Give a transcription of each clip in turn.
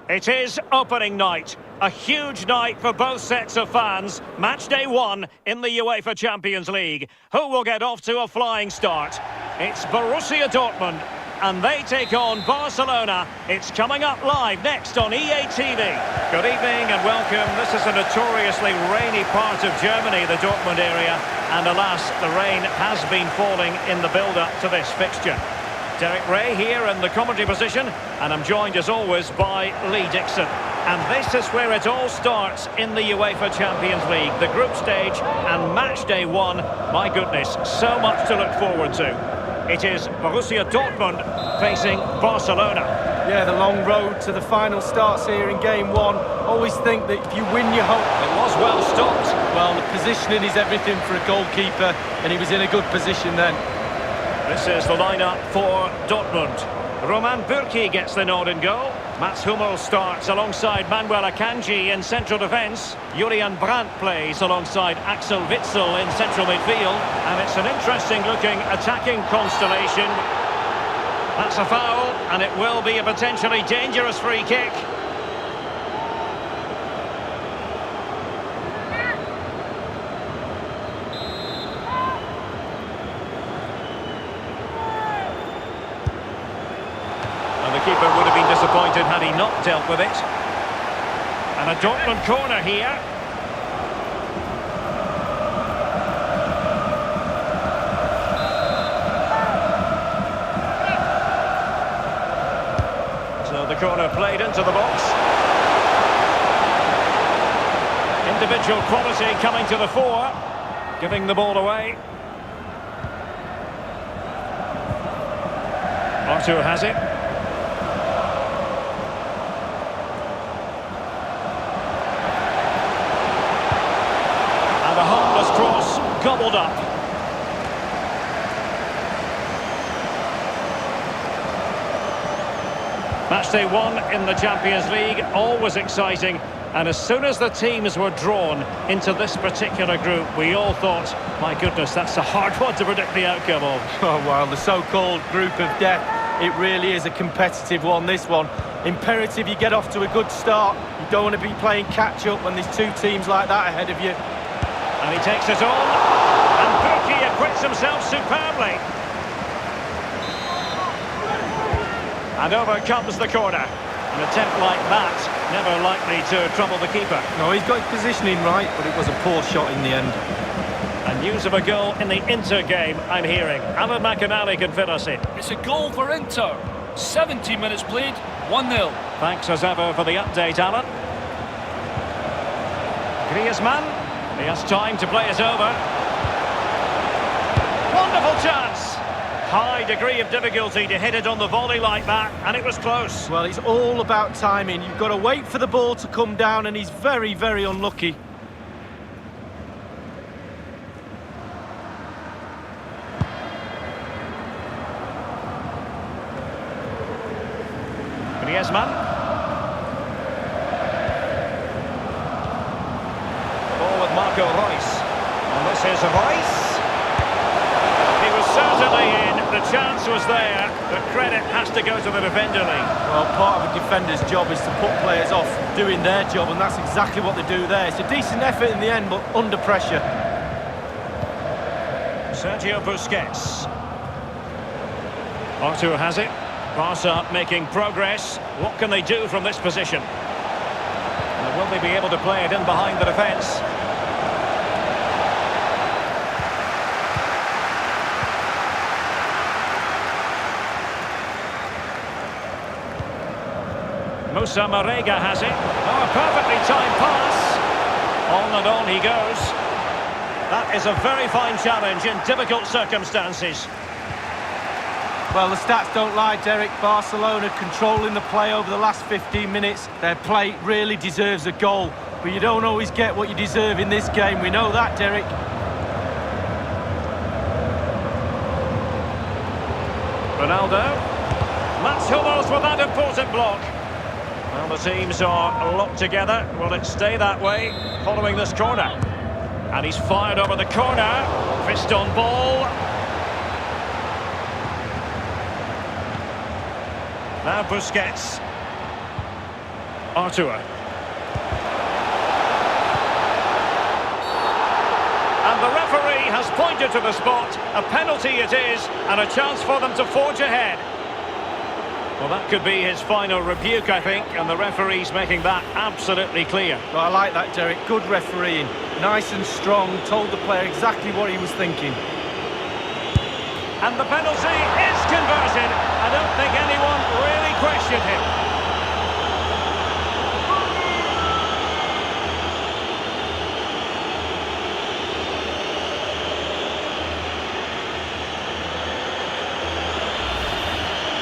It is opening night. A huge night for both sets of fans. Match day 1 in the UEFA Champions League. Who will get off to a flying start? It's Borussia Dortmund, and they take on Barcelona. It's coming up live next on EA TV. Good evening and welcome. This is a notoriously rainy part of Germany, the Dortmund area. And alas, the rain has been falling in the build-up to this fixture. Derek Ray here in the commentary position, and I'm joined as always by Lee Dixon. And this is where it all starts in the UEFA Champions League, the group stage and match day 1. My goodness, so much to look forward to. It is Borussia Dortmund facing Barcelona. Yeah, the long road to the final starts here in game 1. Always think that if you win, you hope. It was well stopped. Well, the positioning is everything for a goalkeeper, and he was in a good position then. This is the lineup for Dortmund. Roman Bürki gets the nod in goal. Mats Hummels starts alongside Manuel Akanji in central defence. Julian Brandt plays alongside Axel Witsel in central midfield. And it's an interesting looking attacking constellation. That's a foul, and it will be a potentially dangerous free kick. The keeper would have been disappointed had he not dealt with it. And a Dortmund corner here. So the corner played into the box. Individual quality coming to the fore, giving the ball away. Arthur has it. The harmless cross gobbled up. Matchday 1 in the Champions League, always exciting. And as soon as the teams were drawn into this particular group, we all thought, my goodness, that's a hard one to predict the outcome of. Oh, well, the so-called group of death, it really is a competitive one, this one. Imperative you get off to a good start. You don't want to be playing catch-up when there's two teams like that ahead of you. And he takes it on, and Bürki acquits himself superbly. And over comes the corner. An attempt like that, never likely to trouble the keeper. No, he's got his positioning right, but it was a poor shot in the end. And news of a goal in the Inter game, I'm hearing. Alan McInally can fill us in. It's a goal for Inter. 70 minutes played, 1-0. Thanks as ever for the update, Alan. Griezmann. He has time to play it over. Wonderful chance! High degree of difficulty to hit it on the volley like that, and it was close. Well, it's all about timing. You've got to wait for the ball to come down, and he's very, very unlucky. Griezmann. Marco Reus. And this is Reus. He was certainly in. The chance was there. The credit has to go to the defender, Lee. Well, part of a defender's job is to put players off doing their job, and that's exactly what they do there. It's a decent effort in the end, but under pressure. Sergio Busquets. Arthur has it. Barca making progress. What can they do from this position? And will they be able to play it in behind the defence? Musa Marega has it. Oh, a perfectly timed pass. On and on he goes. That is a very fine challenge in difficult circumstances. Well, the stats don't lie, Derek. Barcelona controlling the play over the last 15 minutes. Their play really deserves a goal. But you don't always get what you deserve in this game. We know that, Derek. Ronaldo. Mats Hummels with that important block. Well, the teams are locked together. Will it stay that way following this corner? And he's fired over the corner. Fist on ball. Now Busquets. Artur. And the referee has pointed to the spot. A penalty it is, and a chance for them to forge ahead. Well, that could be his final rebuke, I think, and the referee's making that absolutely clear. Well, I like that, Derek. Good refereeing. Nice and strong, told the player exactly what he was thinking. And the penalty is converted. I don't think anyone really questioned him.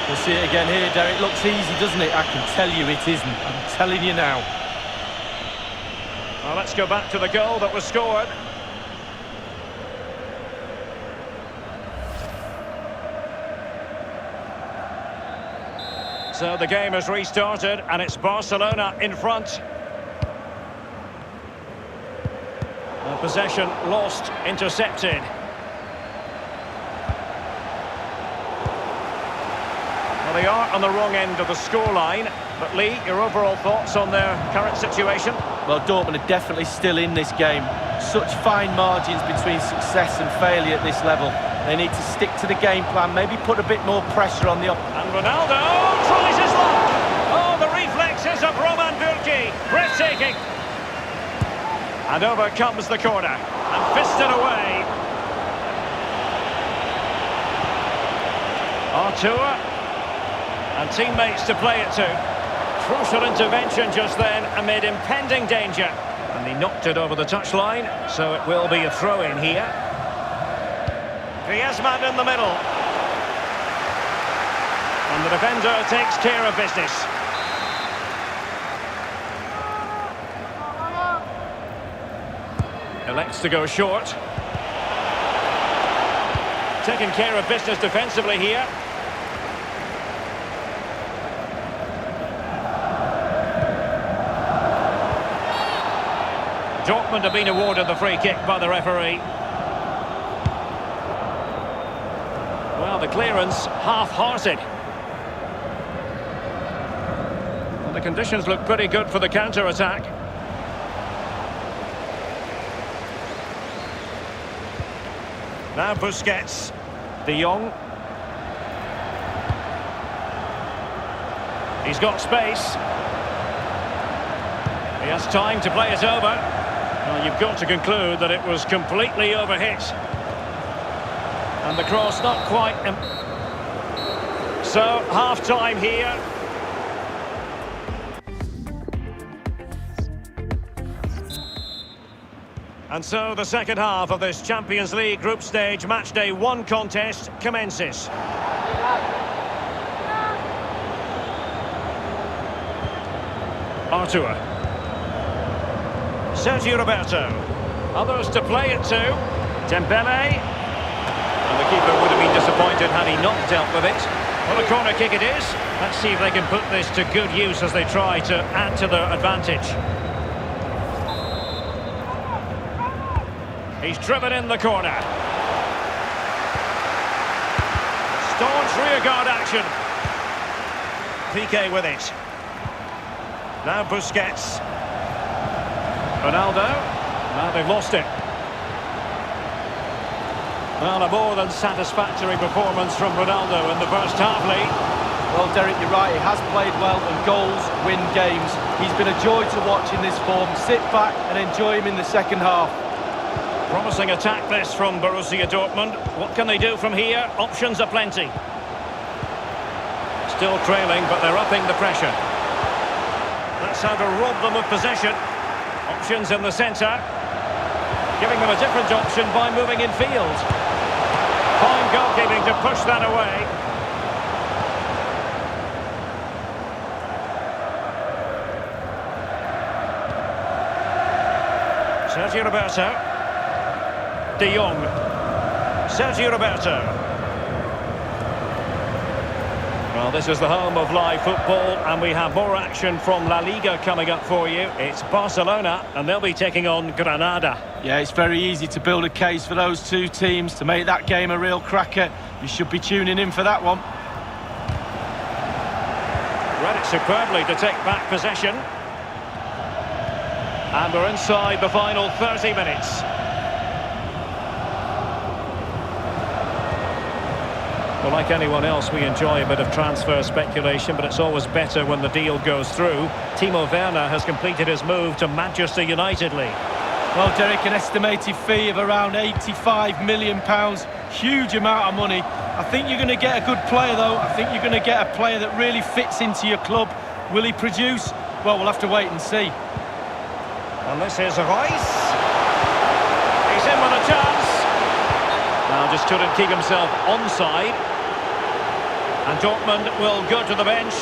We'll see it again here, Derek. Looks easy, doesn't it? I can tell you it isn't. I'm telling you now. Well, let's go back to the goal that was scored. So the game has restarted, and it's Barcelona in front. Possession lost, intercepted. Well, they are on the wrong end of the scoreline. But Lee, your overall thoughts on their current situation? Well, Dortmund are definitely still in this game. Such fine margins between success and failure at this level. They need to stick to the game plan, maybe put a bit more pressure on the... And Ronaldo tries his luck. Oh, the reflexes of Roman Bürki. Breathtaking. And over comes the corner. And fisted away. Artur. And teammates to play it to. Crucial intervention just then amid impending danger. And he knocked it over the touchline, so it will be a throw-in here. Griezmann in the middle. And the defender takes care of business. Elects to go short. Taking care of business defensively here. Dortmund have been awarded the free kick by the referee. Well, the clearance half-hearted. Well, the conditions look pretty good for the counter-attack. Now Busquets. De Jong. He's got space. He has time to play it over. Well, you've got to conclude that it was completely overhit. And the cross not quite... So, half-time here. And so the second half of this Champions League group stage matchday 1 contest commences. Artur. Sergio Roberto. Others to play it to. Dembele. And the keeper would have been disappointed had he not dealt with it. Well, a corner kick it is. Let's see if they can put this to good use as they try to add to their advantage. He's driven in the corner. Staunch rearguard action. Piqué with it. Now Busquets. Ronaldo. Now they've lost it. Well, a more than satisfactory performance from Ronaldo in the first half, Lee. Well, Derek, you're right. He has played well, and goals win games. He's been a joy to watch in this form. Sit back and enjoy him in the second half. Promising attack this from Borussia Dortmund. What can they do from here? Options are plenty. Still trailing, but they're upping the pressure. That's how to rob them of possession. Options in the centre. Giving them a different option by moving in field. Fine goalkeeping to push that away. Sergio Roberto. De Jong. Sergio Roberto. Well, this is the home of live football, and we have more action from La Liga coming up for you. It's Barcelona, and they'll be taking on Granada. Yeah, it's very easy to build a case for those two teams to make that game a real cracker. You should be tuning in for that one. Read it superbly to take back possession. And we're inside the final 30 minutes. Well, like anyone else, we enjoy a bit of transfer speculation, but it's always better when the deal goes through. Timo Werner has completed his move to Manchester United League. Well, Derek, an estimated fee of around £85 million. Huge amount of money. I think you're going to get a good player, though. I think you're going to get a player that really fits into your club. Will he produce? Well, we'll have to wait and see. And this is Rice. He's in with a chance. Now just couldn't keep himself onside. And Dortmund will go to the bench.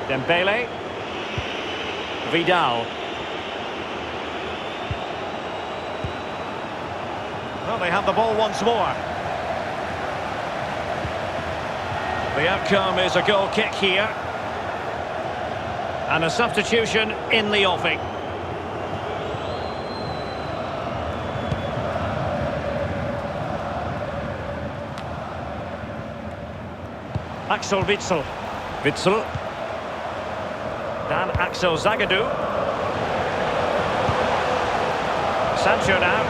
Dembele. Vidal. Well, they have the ball once more. The outcome is a goal kick here. And a substitution in the offing. Axel Witsel. Witsel. Dan Axel Zagadou. Sancho now.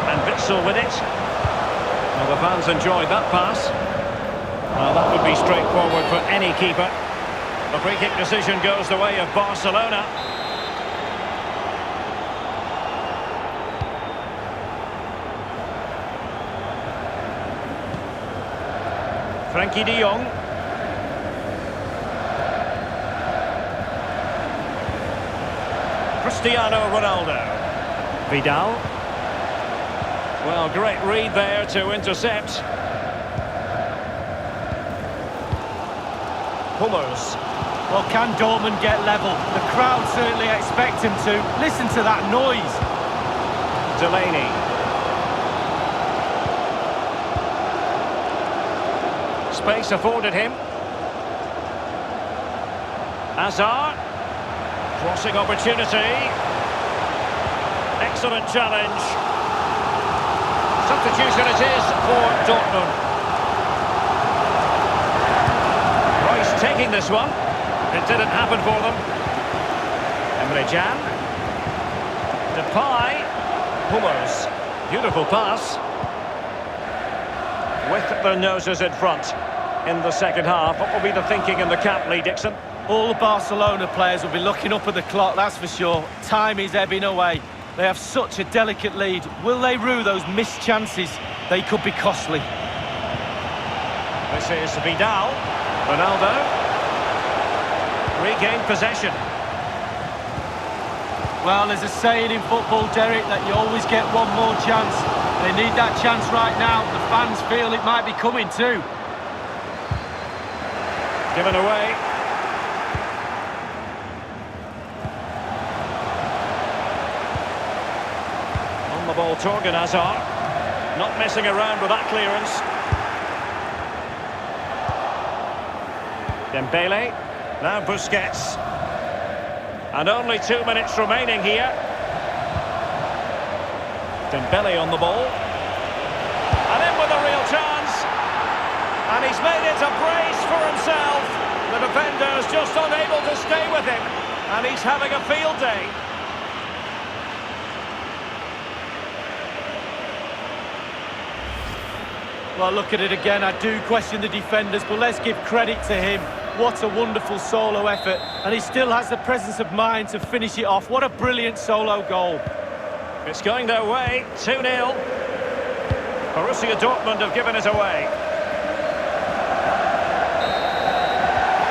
And Witsel with it. Well, the fans enjoyed that pass. Well, that would be straightforward for any keeper. The free kick decision goes the way of Barcelona. Frankie de Jong. Cristiano Ronaldo. Vidal. Well, great read there to intercept. Hummels. Well, can Dortmund get level? The crowd certainly expect him to. Listen to that noise. Delaney. Space afforded him. Hazard. Crossing opportunity. Excellent challenge. Substitution it is for Dortmund. Rice taking this one. It didn't happen for them. Emre Can. Depay. Hummels. Beautiful pass. With their noses in front in the second half. What will be the thinking in the camp, Lee Dixon? All the Barcelona players will be looking up at the clock, that's for sure. Time is ebbing away. They have such a delicate lead. Will they rue those missed chances? They could be costly. This is Vidal. Ronaldo. Regained possession. Well, there's a saying in football, Derek, that you always get one more chance. They need that chance right now. The fans feel it might be coming too. Given away. On the ball, Torgan Hazard. Not messing around with that clearance. Dembele. Now Busquets. And only 2 minutes remaining here. Dembele on the ball. And in with a real chance. And he's made it a brace for himself. The defender's just unable to stay with him. And he's having a field day. Well, look at it again. I do question the defenders, but let's give credit to him. What a wonderful solo effort. And he still has the presence of mind to finish it off. What a brilliant solo goal. It's going their way, 2-0. Borussia Dortmund have given it away.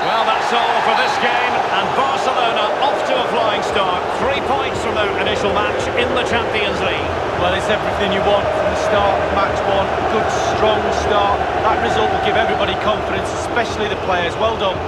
Well, that's all for this game, and Barcelona off to a flying start. 3 points from their initial match in the Champions League. Well, it's everything you want from the start of match one. Good, strong start. That result will give everybody confidence, especially the players. Well done.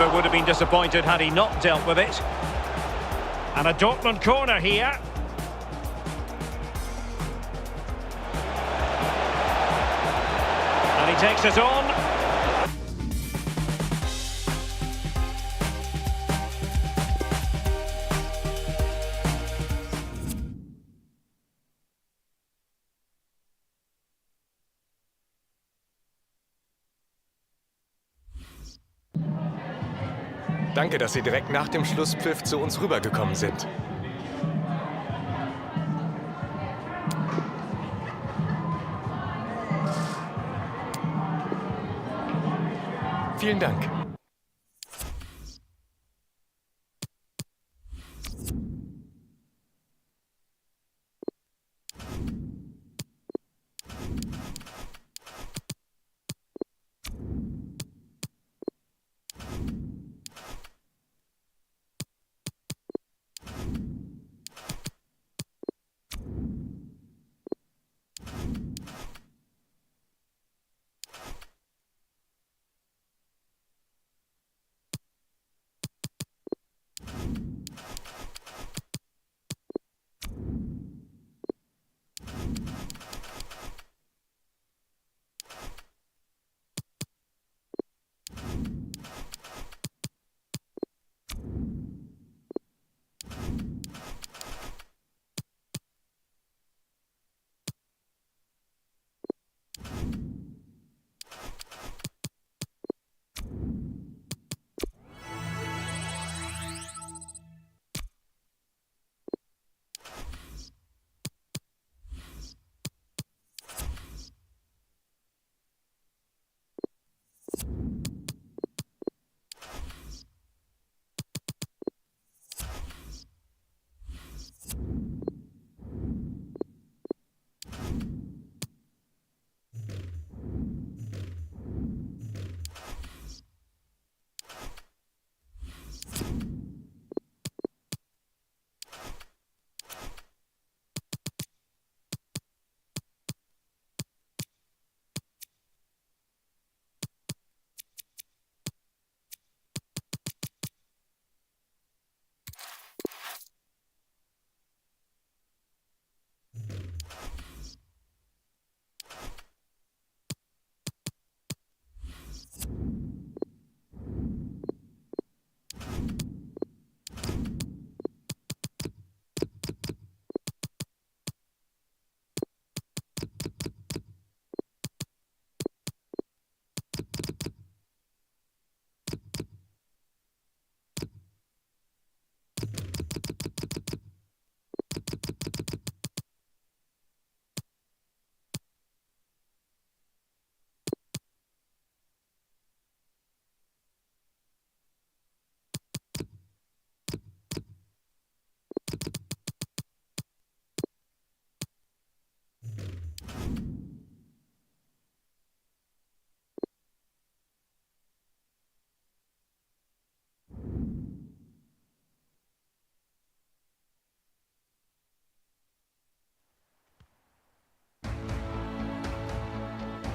goalkeeper would have been disappointed had he not dealt with it. And a Dortmund corner here. And he takes it on. Danke, dass Sie direkt nach dem Schlusspfiff zu uns rübergekommen sind. Vielen Dank.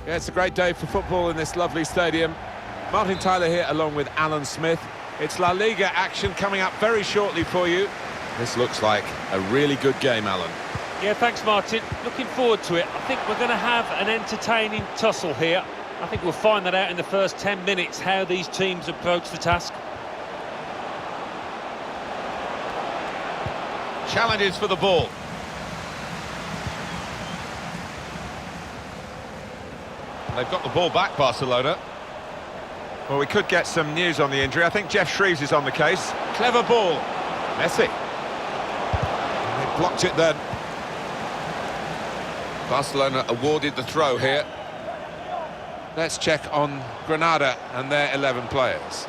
Yeah, it's a great day for football in this lovely stadium. Martin Tyler here along with Alan Smith. It's La Liga action coming up very shortly for you. This looks like a really good game, Alan. Yeah, thanks, Martin. Looking forward to it. I think we're going to have an entertaining tussle here. I think we'll find that out in the first 10 minutes, how these teams approach the task. Challenges for the ball. They've got the ball back, Barcelona. Well, we could get some news on the injury. I think Jeff Shreves is on the case. Clever ball. Messi. They blocked it then. Barcelona awarded the throw here. Let's check on Granada and their 11 players.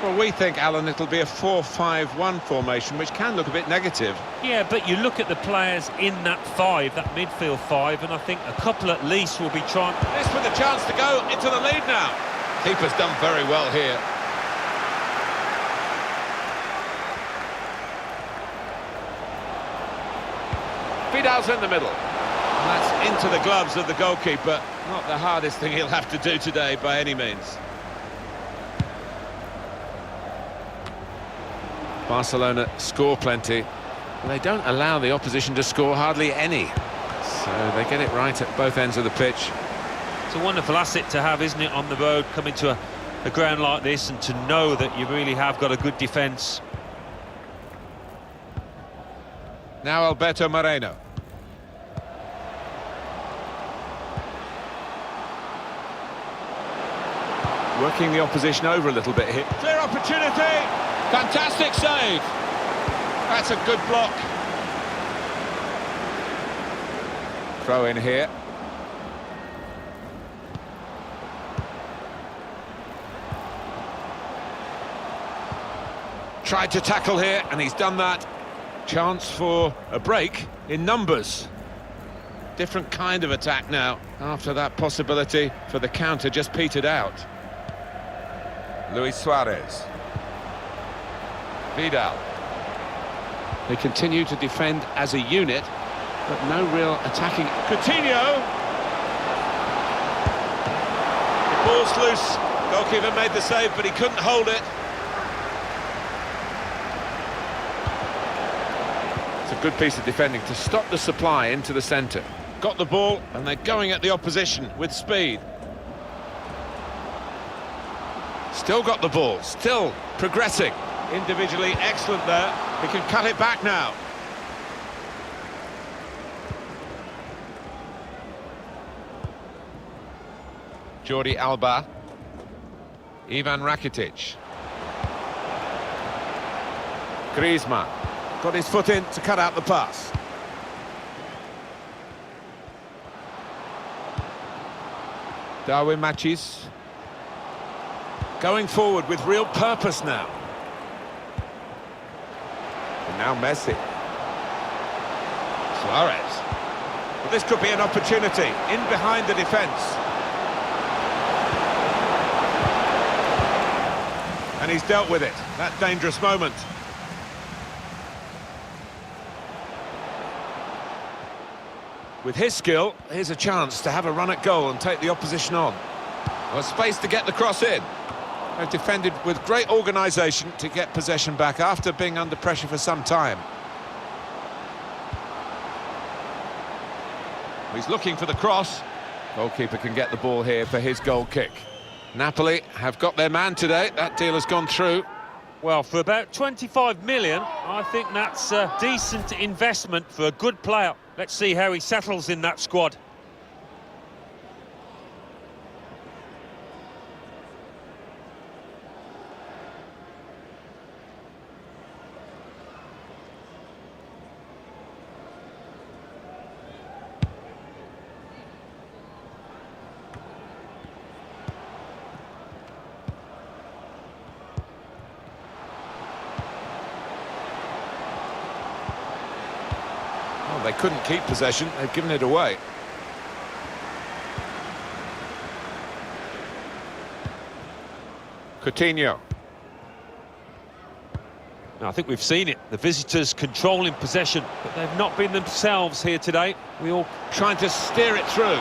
Well, we think, Alan, it'll be a 4-5-1 formation, which can look a bit negative. Yeah, but you look at the players in that five, that midfield five, and I think a couple at least will be trying. This with a chance to go into the lead now. Keeper's done very well here. Vidal's in the middle. And that's into the gloves of the goalkeeper. Not the hardest thing he'll have to do today by any means. Barcelona score plenty, but they don't allow the opposition to score hardly any. So they get it right at both ends of the pitch. It's a wonderful asset to have, isn't it, on the road, coming to a ground like this, and to know that you really have got a good defence. Now Alberto Moreno. Working the opposition over a little bit here. Clear opportunity! Fantastic save! That's a good block. Throw in here. Tried to tackle here, and he's done that. Chance for a break in numbers. Different kind of attack now, after that possibility for the counter just petered out. Luis Suarez. Vidal. They continue to defend as a unit, but no real attacking. Coutinho! The ball's loose. Goalkeeper made the save, but he couldn't hold it. It's a good piece of defending to stop the supply into the centre. Got the ball, and they're going at the opposition with speed. Still got the ball, still progressing. Individually excellent there. He can cut it back now. Jordi Alba. Ivan Rakitic. Griezmann. Got his foot in to cut out the pass. Darwin Machis. Going forward with real purpose now. And now Messi. Suarez. Well, this could be an opportunity in behind the defence. And he's dealt with it. That dangerous moment. With his skill, here's a chance to have a run at goal and take the opposition on. Well, space to get the cross in. They've defended with great organisation to get possession back after being under pressure for some time. He's looking for the cross. Goalkeeper can get the ball here for his goal kick. Napoli have got their man today. That deal has gone through. Well, for about 25 million, I think that's a decent investment for a good player. Let's see how he settles in that squad. They couldn't keep possession, they've given it away. Coutinho. Now, I think we've seen it. The visitors controlling possession, but they've not been themselves here today. We all trying to steer it through.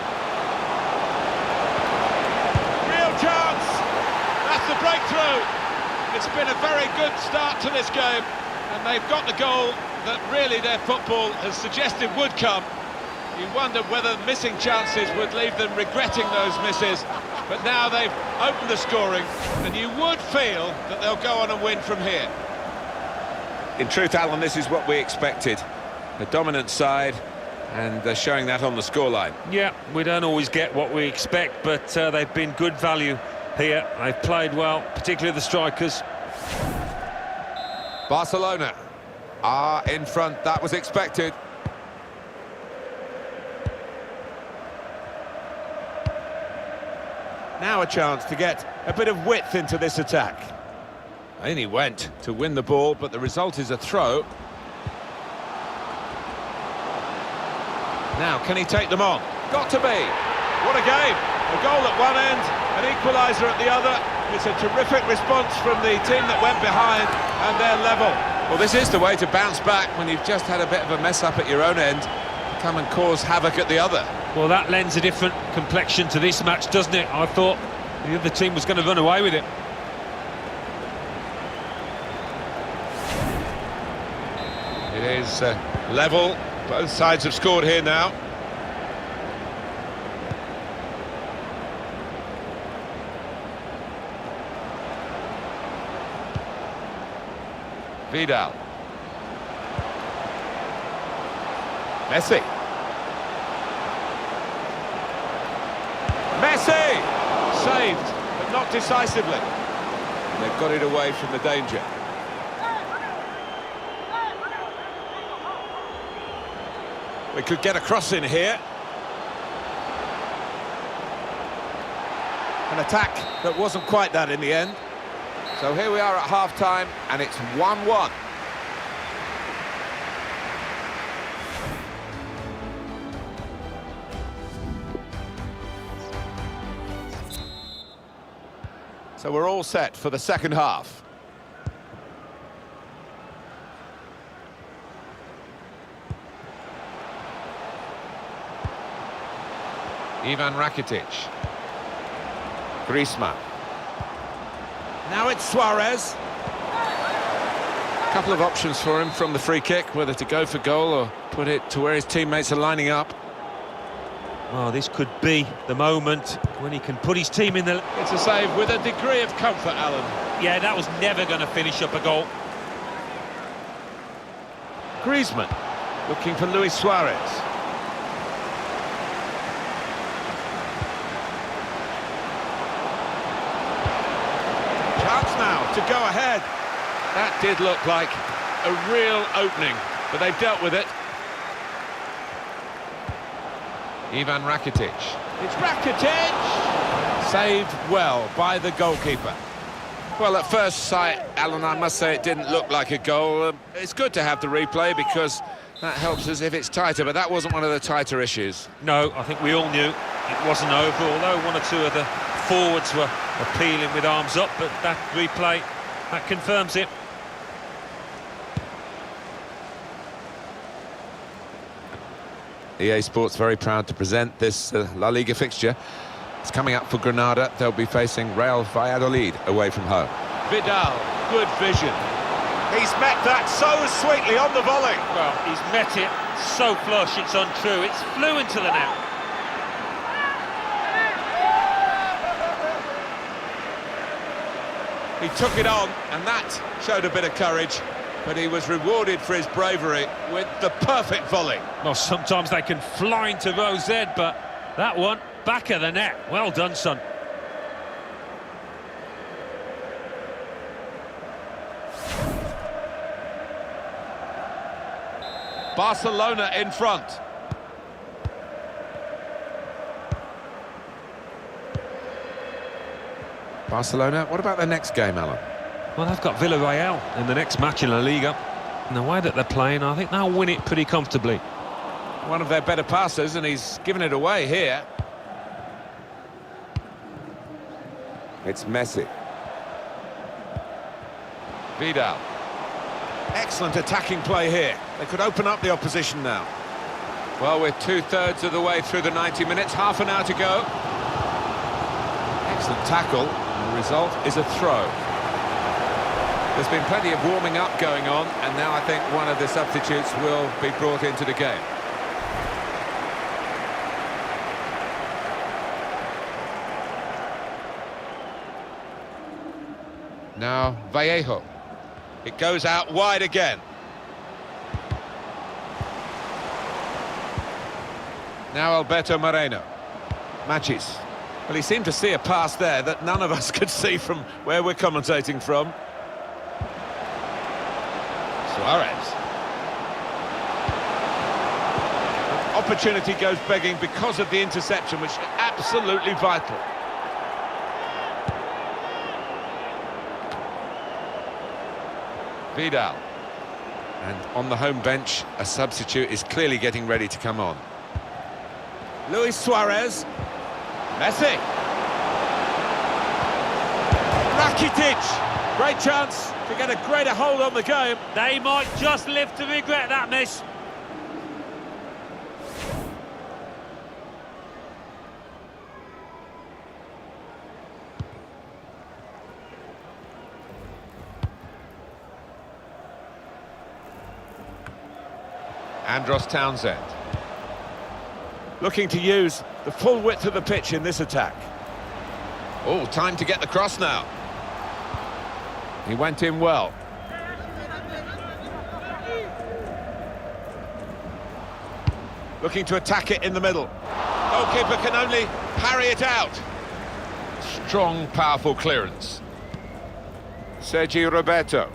Real chance! That's the breakthrough! It's been a very good start to this game, and they've got the goal that really their football has suggested would come. You wondered whether missing chances would leave them regretting those misses, but now they've opened the scoring, and you would feel that they'll go on and win from here. In truth, Alan, this is what we expected. The dominant side, and they're showing that on the scoreline. Yeah, we don't always get what we expect, but they've been good value here. They've played well, particularly the strikers. Barcelona are in front, that was expected. Now a chance to get a bit of width into this attack. In he went to win the ball, but the result is a throw. Now, can he take them on? Got to be. What a game. A goal at one end, an equaliser at the other. It's a terrific response from the team that went behind, and they're level. Well, this is the way to bounce back when you've just had a bit of a mess up at your own end. Come and cause havoc at the other. Well, that lends a different complexion to this match, doesn't it? I thought the other team was going to run away with it. It is level. Both sides have scored here now. Vidal. Messi. Messi! Saved, but not decisively. They've got it away from the danger. We could get a cross in here. An attack that wasn't quite that in the end. So here we are at half-time, and it's 1-1. So we're all set for the second half. Ivan Rakitic. Griezmann. Now it's Suarez. A couple of options for him from the free kick, whether to go for goal or put it to where his teammates are lining up. Well, this could be the moment when he can put his team in the... It's a save with a degree of comfort, Alan. Yeah, that was never going to finish up a goal. Griezmann looking for Luis Suarez. Chance now to go ahead. That did look like a real opening, but they've dealt with it. Ivan Rakitic. It's Rakitic! Saved well by the goalkeeper. Well, at first sight, Alan, I must say it didn't look like a goal. It's good to have the replay because that helps us if it's tighter, but that wasn't one of the tighter issues. No, I think we all knew it wasn't over, although one or two of the forwards were appealing with arms up, but that replay, that confirms it. EA Sports very proud to present this La Liga fixture. It's coming up for Granada. They'll be facing Real Valladolid away from home. Vidal, good vision. He's met that so sweetly on the volley. Well, he's met it so flush, it's untrue. It's flew into the net. He took it on, and that showed a bit of courage. But he was rewarded for his bravery with the perfect volley. Well, sometimes they can fly into Rose Ed, but that one, back of the net. Well done, son. Barcelona in front. Barcelona, what about their next game, Alan? Well, they've got Villarreal in the next match in La Liga. And the way that they're playing, I think they'll win it pretty comfortably. One of their better passers, and he's given it away here. It's Messi. Vidal. Excellent attacking play here. They could open up the opposition now. Well, we're two-thirds of the way through the 90 minutes, half an hour to go. Excellent tackle, and the result is a throw. There's been plenty of warming up going on, and now I think one of the substitutes will be brought into the game. Now Vallejo. It goes out wide again. Now Alberto Moreno. Machis. Well, he seemed to see a pass there that none of us could see from where we're commentating from. Suarez. Opportunity goes begging because of the interception, which is absolutely vital. Vidal. And on the home bench, a substitute is clearly getting ready to come on. Luis Suarez. Messi. Rakitic. Great chance to get a greater hold on the game. They might just live to regret that miss. Andros Townsend. Looking to use the full width of the pitch in this attack. Oh, time to get the cross now. He went in well. Looking to attack it in the middle. Goalkeeper can only parry it out. Strong, powerful clearance. Sergi Roberto.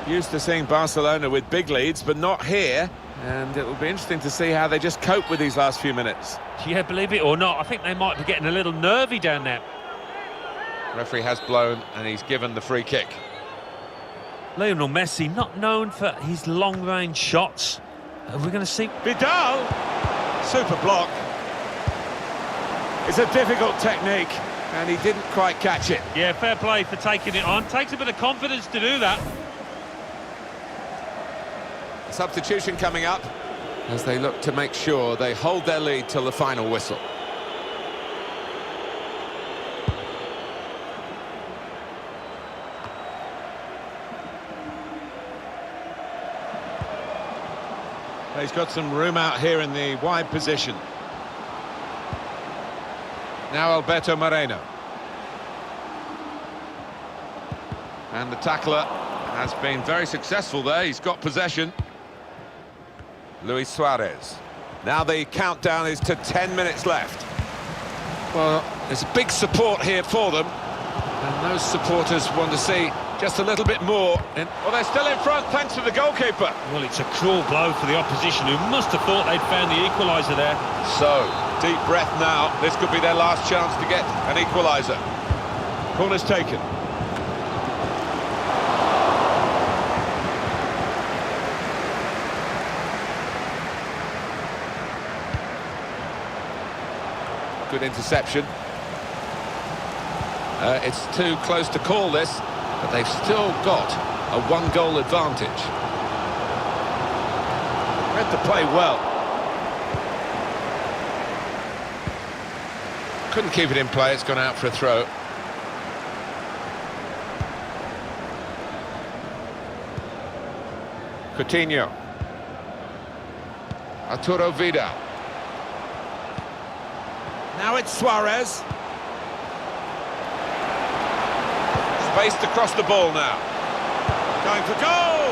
Used to seeing Barcelona with big leads, but not here. And it will be interesting to see how they just cope with these last few minutes. Yeah, believe it or not, I think they might be getting a little nervy down there. Referee has blown and he's given the free kick. Lionel Messi, not known for his long-range shots. We're going to see... Vidal! Super block. It's a difficult technique, and he didn't quite catch it. Yeah, fair play for taking it on. Takes a bit of confidence to do that. Substitution coming up as they look to make sure they hold their lead till the final whistle. He's got some room out here in the wide position. Now Alberto Moreno. And the tackler has been very successful there. He's got possession. Luis Suarez. Now the countdown is to 10 minutes left. Well, there's a big support here for them. And those supporters want to see just a little bit more. Well, they're still in front thanks to the goalkeeper. Well, it's a cruel blow for the opposition, who must have thought they'd found the equaliser there. So, deep breath now. This could be their last chance to get an equaliser. Corner's taken. Good interception. It's too close to call this, but they've still got a one-goal advantage. Read the play well. Couldn't keep it in play, it's gone out for a throw. Coutinho. Arturo Vidal. Now it's Suarez. Spaced across the ball now. Going for goal!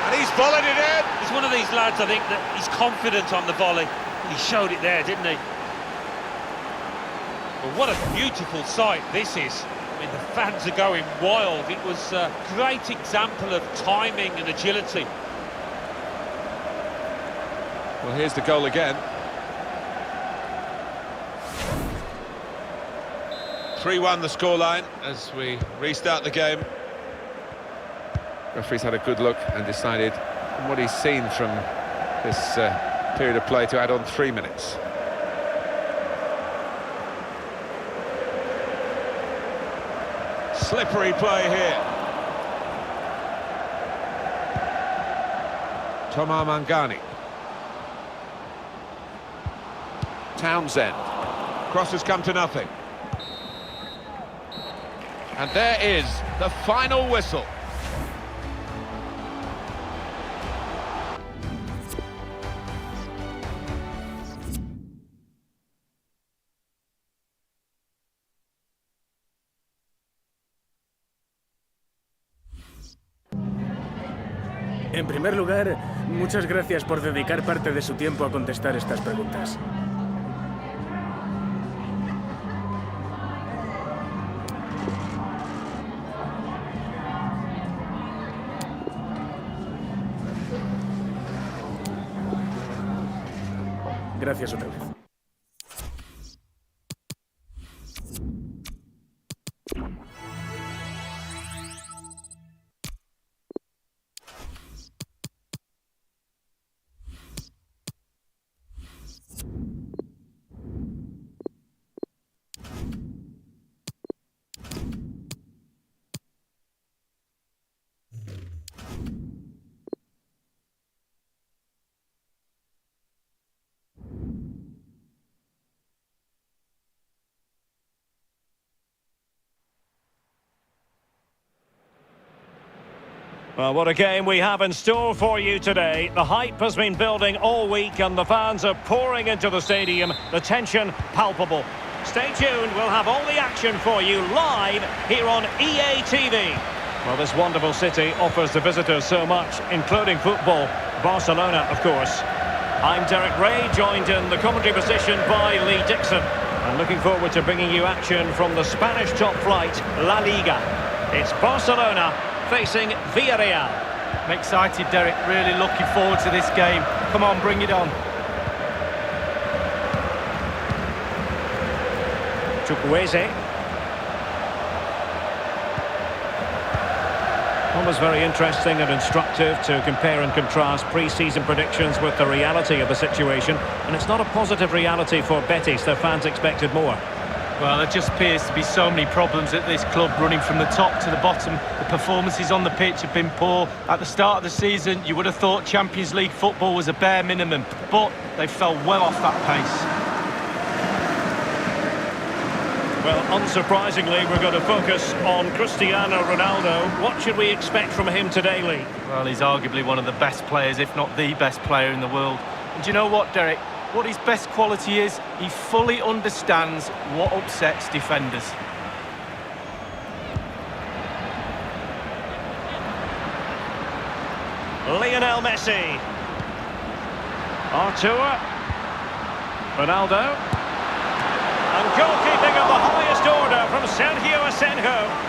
And he's volleyed it in! He's one of these lads, I think, that he's confident on the volley. He showed it there, didn't he? Well, what a beautiful sight this is. I mean, the fans are going wild. It was a great example of timing and agility. Well, here's the goal again. 3-1 the scoreline as we restart the game. Referee's had a good look and decided, from what he's seen from this period of play, to add on 3 minutes. Slippery play here. Thomas Mangani. Townsend. Cross has come to nothing. And there is the final whistle. En primer lugar, muchas gracias por dedicar parte de su tiempo a contestar estas preguntas. Gracias otra vez. Well, what a game we have in store for you today. The hype has been building all week and the fans are pouring into the stadium. The tension palpable. Stay tuned, we'll have all the action for you live here on EA TV. Well, this wonderful city offers the visitors so much, including football. Barcelona, of course. I'm Derek Ray, joined in the commentary position by Lee Dixon. And looking forward to bringing you action from the Spanish top flight, La Liga. It's Barcelona facing Villarreal. I'm excited, Derek. Really looking forward to this game. Come on, bring it on. Chukwueze. Always very interesting and instructive to compare and contrast pre-season predictions with the reality of the situation. And it's not a positive reality for Betis. Their fans expected more. Well, there just appears to be so many problems at this club, running from the top to the bottom. The performances on the pitch have been poor. At the start of the season, you would have thought Champions League football was a bare minimum, but they fell well off that pace. Well, unsurprisingly, we're going to focus on Cristiano Ronaldo. What should we expect from him today, Lee? Well, he's arguably one of the best players, if not the best player in the world. And do you know what, Derek? What his best quality is, he fully understands what upsets defenders. Lionel Messi. Artur. Ronaldo. And goalkeeping of the highest order from Sergio Asenjo.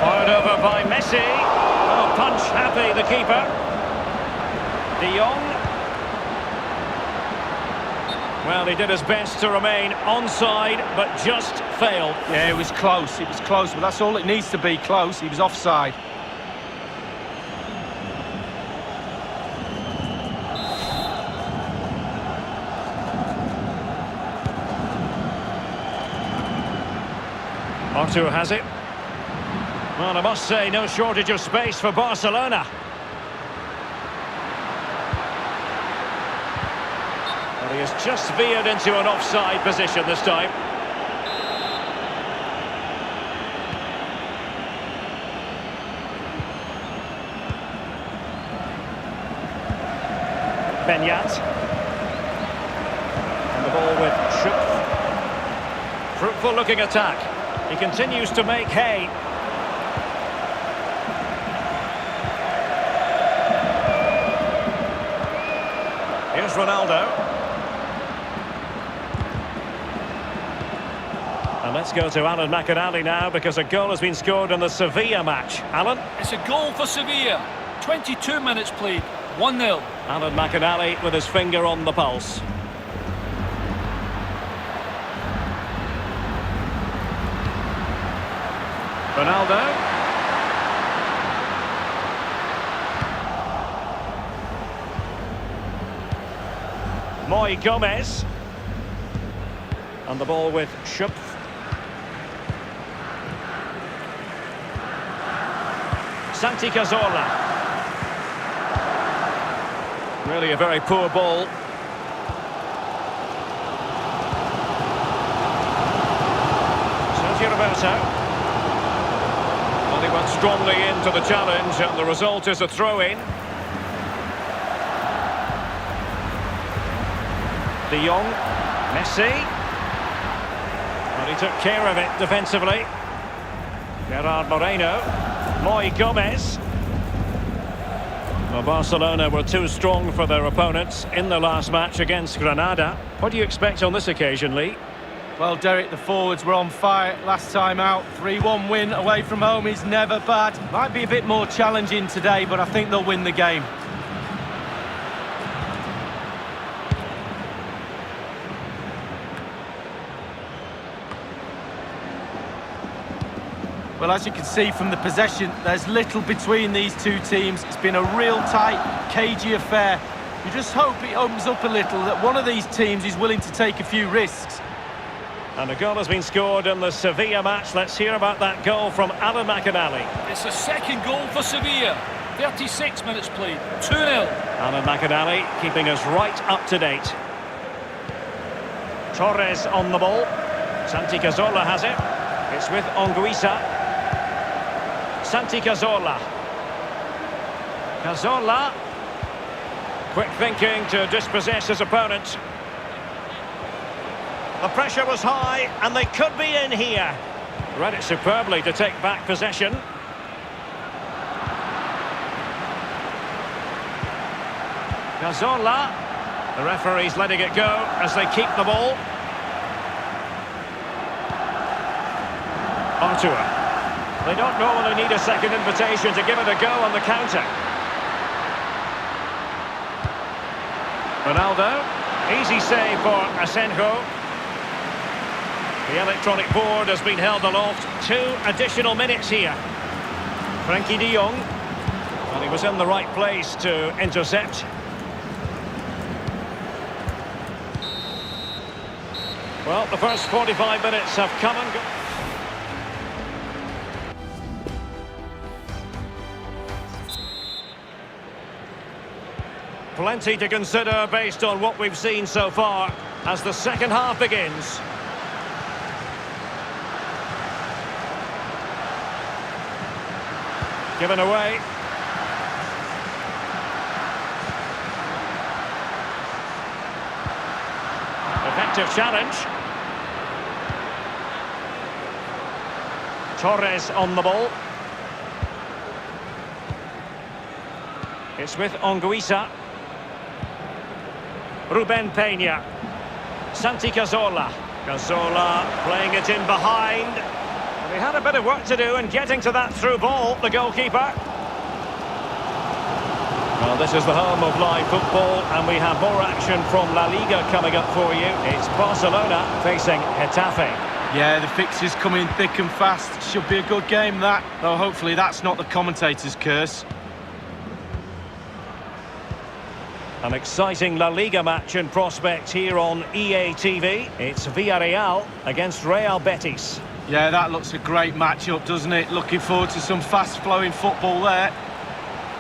Fired over by Messi. Oh, punch happy, the keeper. De Jong. Well, he did his best to remain onside, but just failed. Yeah, it was close, but that's all it needs to be, close. He was offside. Artur has it. Well, I must say, no shortage of space for Barcelona. Well, he has just veered into an offside position this time. Benyat. And the ball with Schupf. Fruitful looking attack. He continues to make hay. Here's Ronaldo. And let's go to Alan McInally now, because a goal has been scored in the Sevilla match. Alan? It's a goal for Sevilla. 22 minutes played. 1-0. Alan McInally with his finger on the pulse. Ronaldo. Moy Gomez. And the ball with Schupf. Santi Cazorla. Really a very poor ball. Sergio Roberto. Well, he went strongly into the challenge, and the result is a throw-in. De Jong. Messi. Well, he took care of it defensively. Gerard Moreno. Moy Gomez. Well, Barcelona were too strong for their opponents in the last match against Granada. What do you expect on this occasion, Lee? Well, Derek, the forwards were on fire last time out. 3-1 win away from home is never bad. Might be a bit more challenging today, but I think they'll win the game. Well, as you can see from the possession, there's little between these two teams. It's been a real tight, cagey affair. You just hope it opens up a little, that one of these teams is willing to take a few risks. And a goal has been scored in the Sevilla match. Let's hear about that goal from Alan McInally. It's a second goal for Sevilla. 36 minutes played. 2-0. Alan McInally keeping us right up to date. Torres on the ball. Santi Cazorla has it. It's with Anguissa. Santi Cazorla. Cazorla. Quick thinking to dispossess his opponent. The pressure was high, and they could be in here. Read it superbly to take back possession. Cazorla. The referee's letting it go as they keep the ball. Artur. They don't normally need a second invitation to give it a go on the counter. Ronaldo. Easy save for Asenjo. The electronic board has been held aloft. 2 additional minutes here. Frankie de Jong. Well, he was in the right place to intercept. Well, the first 45 minutes have come and gone. Plenty to consider based on what we've seen so far as the second half begins. Given away. Effective challenge. Torres on the ball. It's with Anguissa. Ruben Peña. Santi Cazorla. Cazorla playing it in behind. And he had a bit of work to do in getting to that through ball, the goalkeeper. Well, this is the home of live football, and we have more action from La Liga coming up for you. It's Barcelona facing Getafe. Yeah, the fixtures coming thick and fast. Should be a good game, that. Though hopefully that's not the commentator's curse. An exciting La Liga match in prospect here on EA TV. It's Villarreal against Real Betis. Yeah, that looks a great match-up, doesn't it? Looking forward to some fast-flowing football there.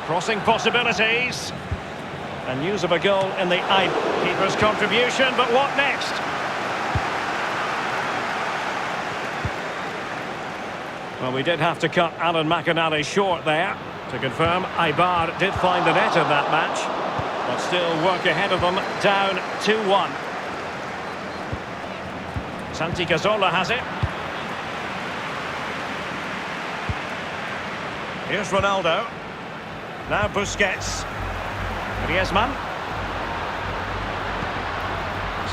Crossing possibilities. And news of a goal in the keeper's contribution, but what next? Well, we did have to cut Alan McInally short there. To confirm, Ibar did find the net in that match. But still work ahead of them, down 2-1. Santi Cazorla has it. Here's Ronaldo. Now Busquets. Griezmann.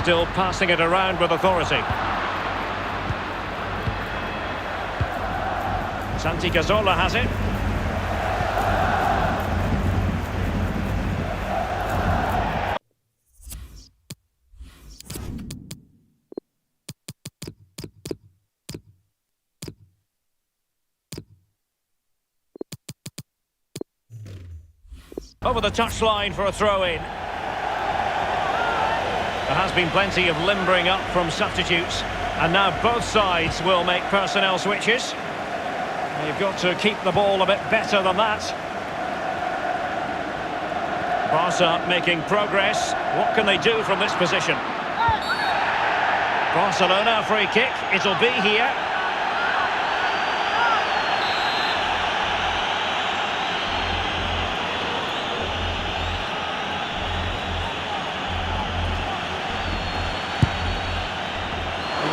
Still passing it around with authority. Santi Cazorla has it. Over the touchline for a throw-in. There has been plenty of limbering up from substitutes, and now both sides will make personnel switches. You've got to keep the ball a bit better than that. Barca making progress. What can they do from this position? Barcelona, free kick. It'll be here.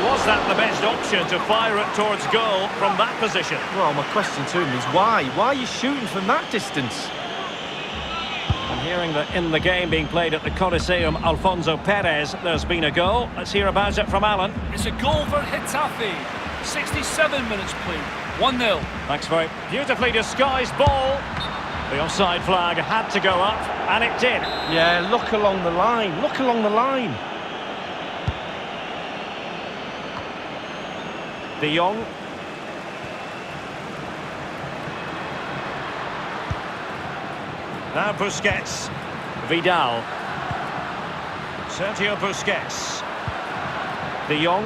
Was that the best option to fire it towards goal from that position? Well, my question to him is why? Why are you shooting from that distance? I'm hearing that in the game being played at the Coliseum Alfonso Perez, there's been a goal. Let's hear about it from Alan. It's a goal for Getafe. 67 minutes played. 1-0. Thanks for it. Beautifully disguised ball. The offside flag had to go up, and it did. Yeah, look along the line. Look along the line. De Jong. Now Busquets. Vidal. Sergio Busquets. De Jong.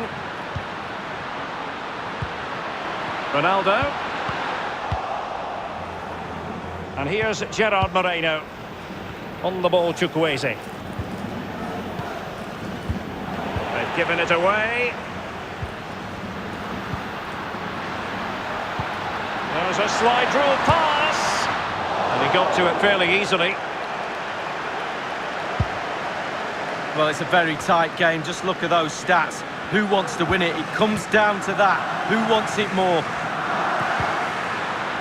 Ronaldo. And here's Gerard Moreno. On the ball, Chukwueze. They've Giving it away. There's a slide rule pass. And he got to it fairly easily. Well, it's a very tight game. Just look at those stats. Who wants to win it? It comes down to that. Who wants it more?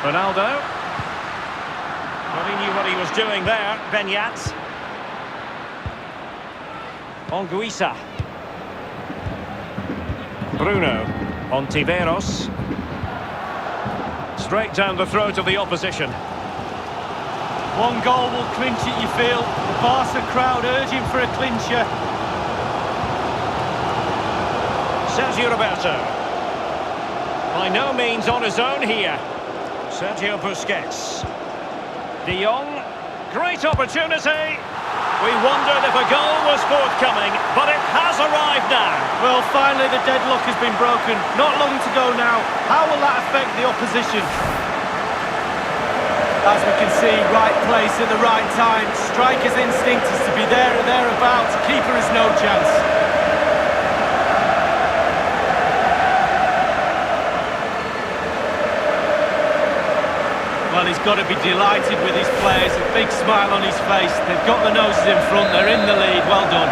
Ronaldo. Well, he knew what he was doing there. Benyat. Onguisa. Bruno. Ontiveros. Straight down the throat of the opposition. One goal will clinch it, you feel. The Barca crowd urging for a clincher. Sergio Roberto. By no means on his own here. Sergio Busquets. De Jong. Great opportunity. We wondered if a goal was forthcoming, but it has arrived now. Well, finally the deadlock has been broken. Not long to go now. How will that affect the opposition? As we can see, right place at the right time. Striker's instinct is to be there or thereabouts. Keeper has no chance. Well, he's got to be delighted with his players. A big smile on his face. They've got the noses in front. They're in the lead. Well done.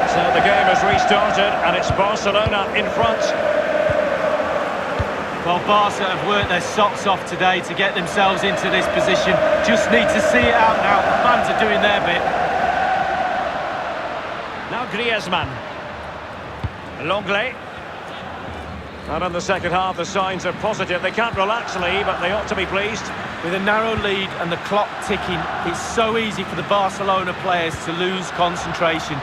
So the game has restarted and it's Barcelona in front. Well, Barca have worked their socks off today to get themselves into this position. Just need to see it out now. The fans are doing their bit. Now Griezmann. Longley. And in the second half, the signs are positive. They can't relax, Lee, but they ought to be pleased. With a narrow lead and the clock ticking, it's so easy for the Barcelona players to lose concentration.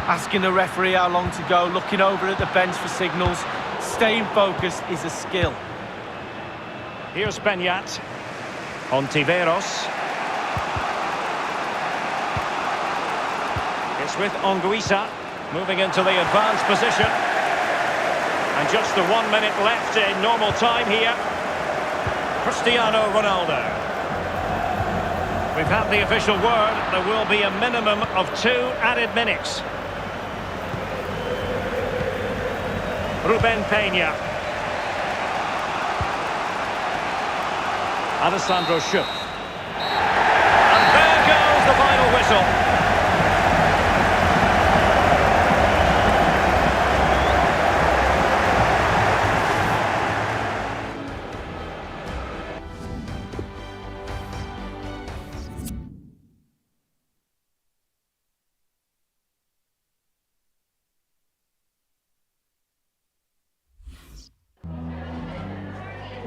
Asking the referee how long to go, looking over at the bench for signals. Staying focused is a skill. Here's Benyat. Ontiveros. It's with Onguisa. Moving into the advanced position. And just the 1 minute left in normal time here. Cristiano Ronaldo. We've had the official word. There will be a minimum of 2 added minutes. Ruben Peña. Alessandro Schupp. And there goes the final whistle.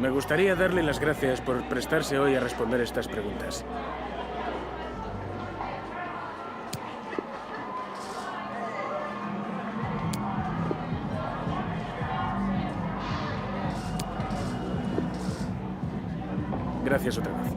Me gustaría darle las gracias por prestarse hoy a responder estas preguntas. Gracias otra vez.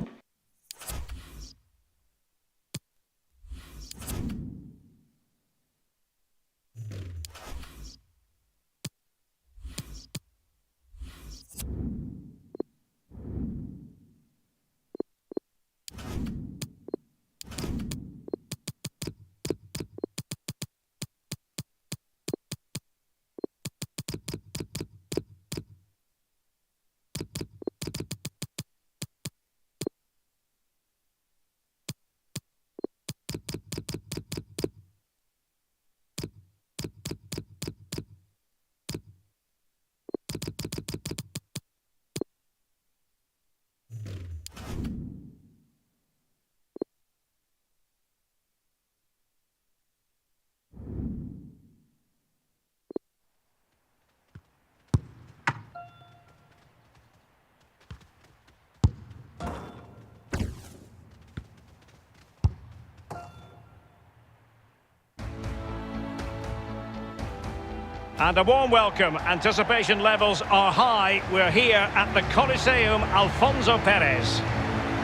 And a warm welcome. Anticipation levels are high. We're here at the Coliseum Alfonso Perez.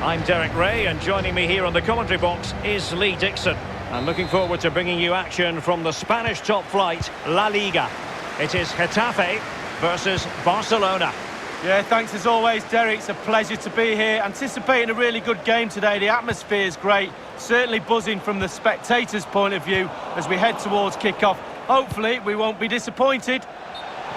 I'm Derek Ray, and joining me here on the commentary box is Lee Dixon. I'm looking forward to bringing you action from the Spanish top flight, La Liga. It is Getafe versus Barcelona. Yeah, thanks as always, Derek. It's a pleasure to be here. Anticipating a really good game today. The atmosphere is great. Certainly buzzing from the spectators' point of view as we head towards kick-off. Hopefully, we won't be disappointed.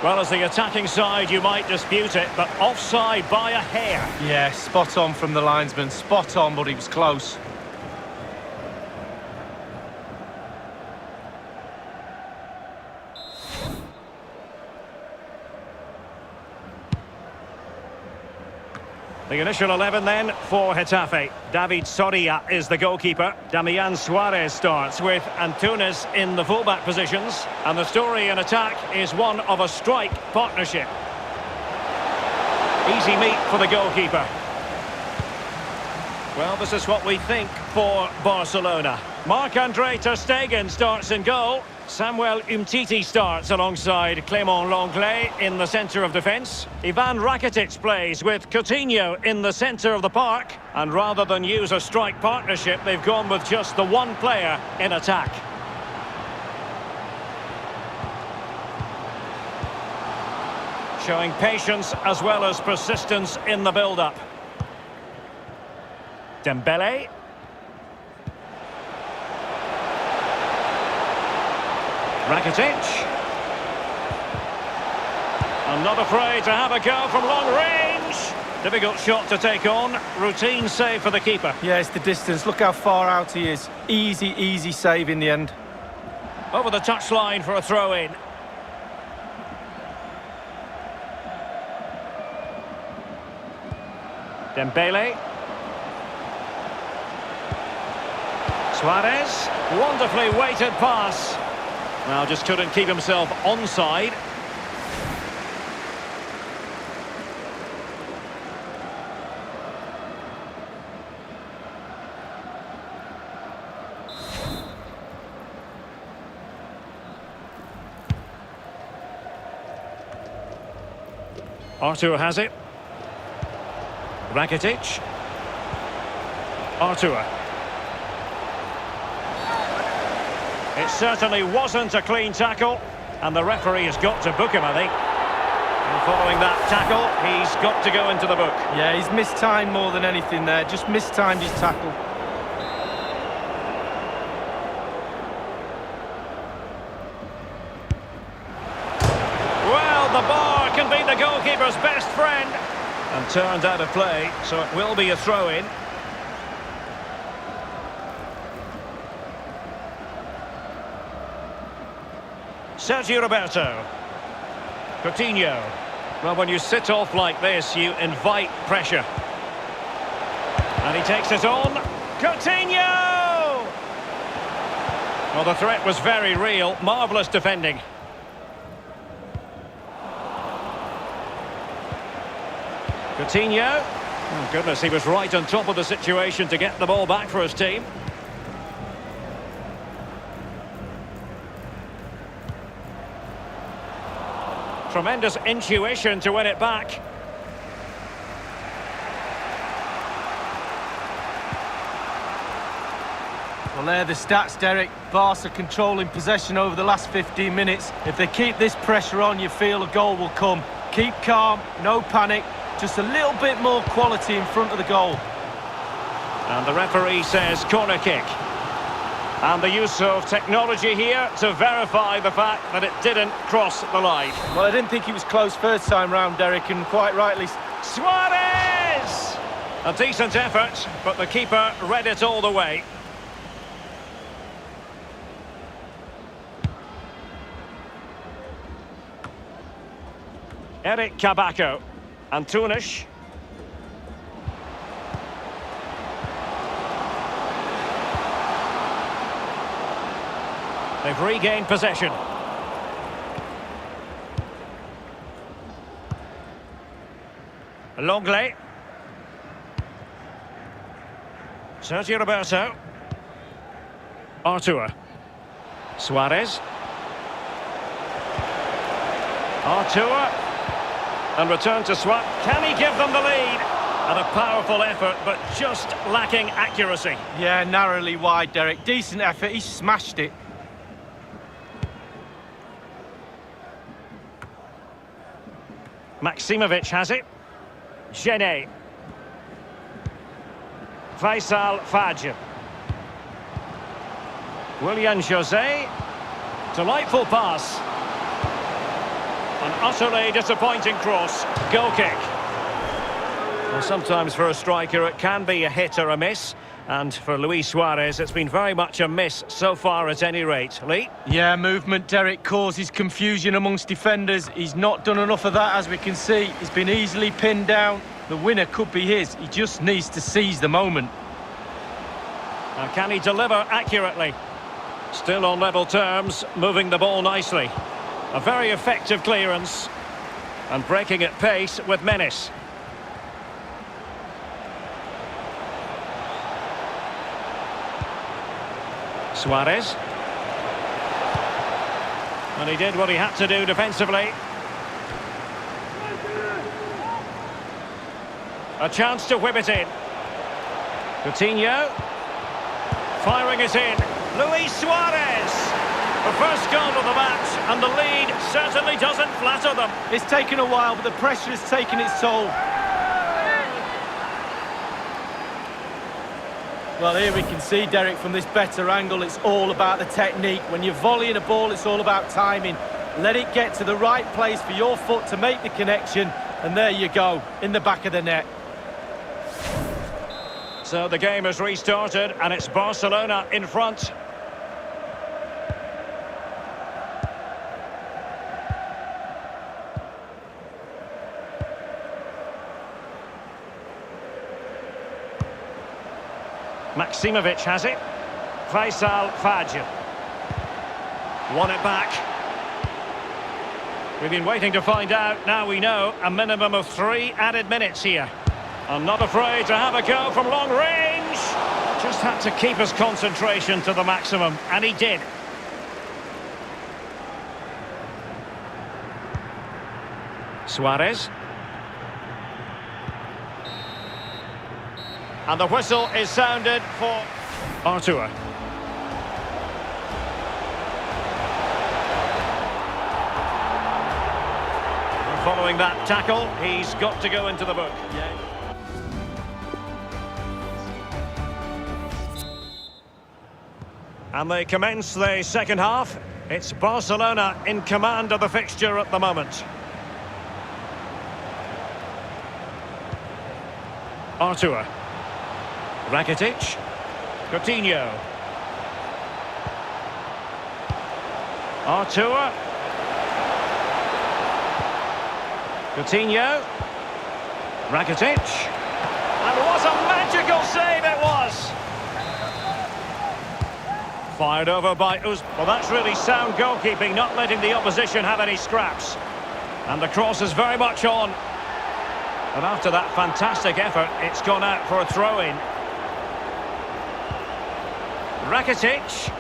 Well, as the attacking side, you might dispute it, but offside by a hair. Yeah, spot on from the linesman. Spot on, but he was close. The initial 11 then for Getafe. David Soria is the goalkeeper. Damian Suarez starts with Antunes in the fullback positions. And the story in attack is one of a strike partnership. Easy meet for the goalkeeper. Well, this is what we think for Barcelona. Marc-Andre ter Stegen starts in goal. Samuel Umtiti starts alongside Clément Lenglet in the centre of defence. Ivan Rakitic plays with Coutinho in the centre of the park. And rather than use a strike partnership, they've gone with just the one player in attack. Showing patience as well as persistence in the build-up. Dembele. Rakitic. I'm not afraid to have a go from long range. Difficult shot to take on. Routine save for the keeper. Yeah, it's the distance. Look how far out he is. Easy, easy save in the end. Over the touchline for a throw-in. Dembele. Suarez. Wonderfully weighted pass. Well, just couldn't keep himself onside. Artur has it. Rakitic. Artur. It certainly wasn't a clean tackle, and the referee has got to book him, I think. And following that tackle, he's got to go into the book. Yeah, he's mistimed more than anything there. Just mistimed his tackle. Well, the bar can be the goalkeeper's best friend. And turned out of play, so it will be a throw-in. Sergio Roberto. Coutinho. Well, when you sit off like this, you invite pressure. And he takes it on. Coutinho! Well, the threat was very real. Marvellous defending. Coutinho. Oh, goodness, he was right on top of the situation to get the ball back for his team. Tremendous intuition to win it back. Well, there are the stats, Derek. Barca controlling possession over the last 15 minutes. If they keep this pressure on, you feel a goal will come. Keep calm, no panic, just a little bit more quality in front of the goal. And the referee says corner kick. And the use of technology here to verify the fact that it didn't cross the line. Well, I didn't think he was close first time round, Derek, and quite rightly. Suarez! A decent effort, but the keeper read it all the way. Eric Kabako. Antunes. They've regained possession. Lenglet. Sergio Roberto. Artur. Suarez. Artur. And return to Suarez. Can he give them the lead? And a powerful effort, but just lacking accuracy. Yeah, narrowly wide, Derek. Decent effort. He smashed it. Maximovic has it. Genet. Faisal Fajr. Willian José. Delightful pass. An utterly disappointing cross. Goal kick. Well, sometimes for a striker it can be a hit or a miss. And for Luis Suarez, it's been very much a miss so far at any rate. Lee? Yeah, movement, Derek, causes confusion amongst defenders. He's not done enough of that, as we can see. He's been easily pinned down. The winner could be his. He just needs to seize the moment. Now, can he deliver accurately? Still on level terms, moving the ball nicely. A very effective clearance. And breaking at pace with menace. Suarez. And he did what he had to do defensively. A chance to whip it in. Coutinho. Firing it in. Luis Suarez. The first goal of the match, and the lead certainly doesn't flatter them. It's taken a while, but the pressure has taken its toll. Well, here we can see, Derek, from this better angle, it's all about the technique. When you're volleying a ball, it's all about timing. Let it get to the right place for your foot to make the connection, and there you go, in the back of the net. So the game has restarted, and it's Barcelona in front. Maximovic has it. Faisal Fajr. Won it back. We've been waiting to find out. Now we know a minimum of 3 added minutes here. I'm not afraid to have a go from long range. Just had to keep his concentration to the maximum, and he did. Suarez. And the whistle is sounded for Artur. Following that tackle, he's got to go into the book. And they commence the second half. It's Barcelona in command of the fixture at the moment. Artur. Rakitic. Coutinho. Artur. Coutinho. Rakitic. And what a magical save it was! Fired over by Uz. Well, that's really sound goalkeeping, not letting the opposition have any scraps. And the cross is very much on. But after that fantastic effort, it's gone out for a throw-in. Rakitic.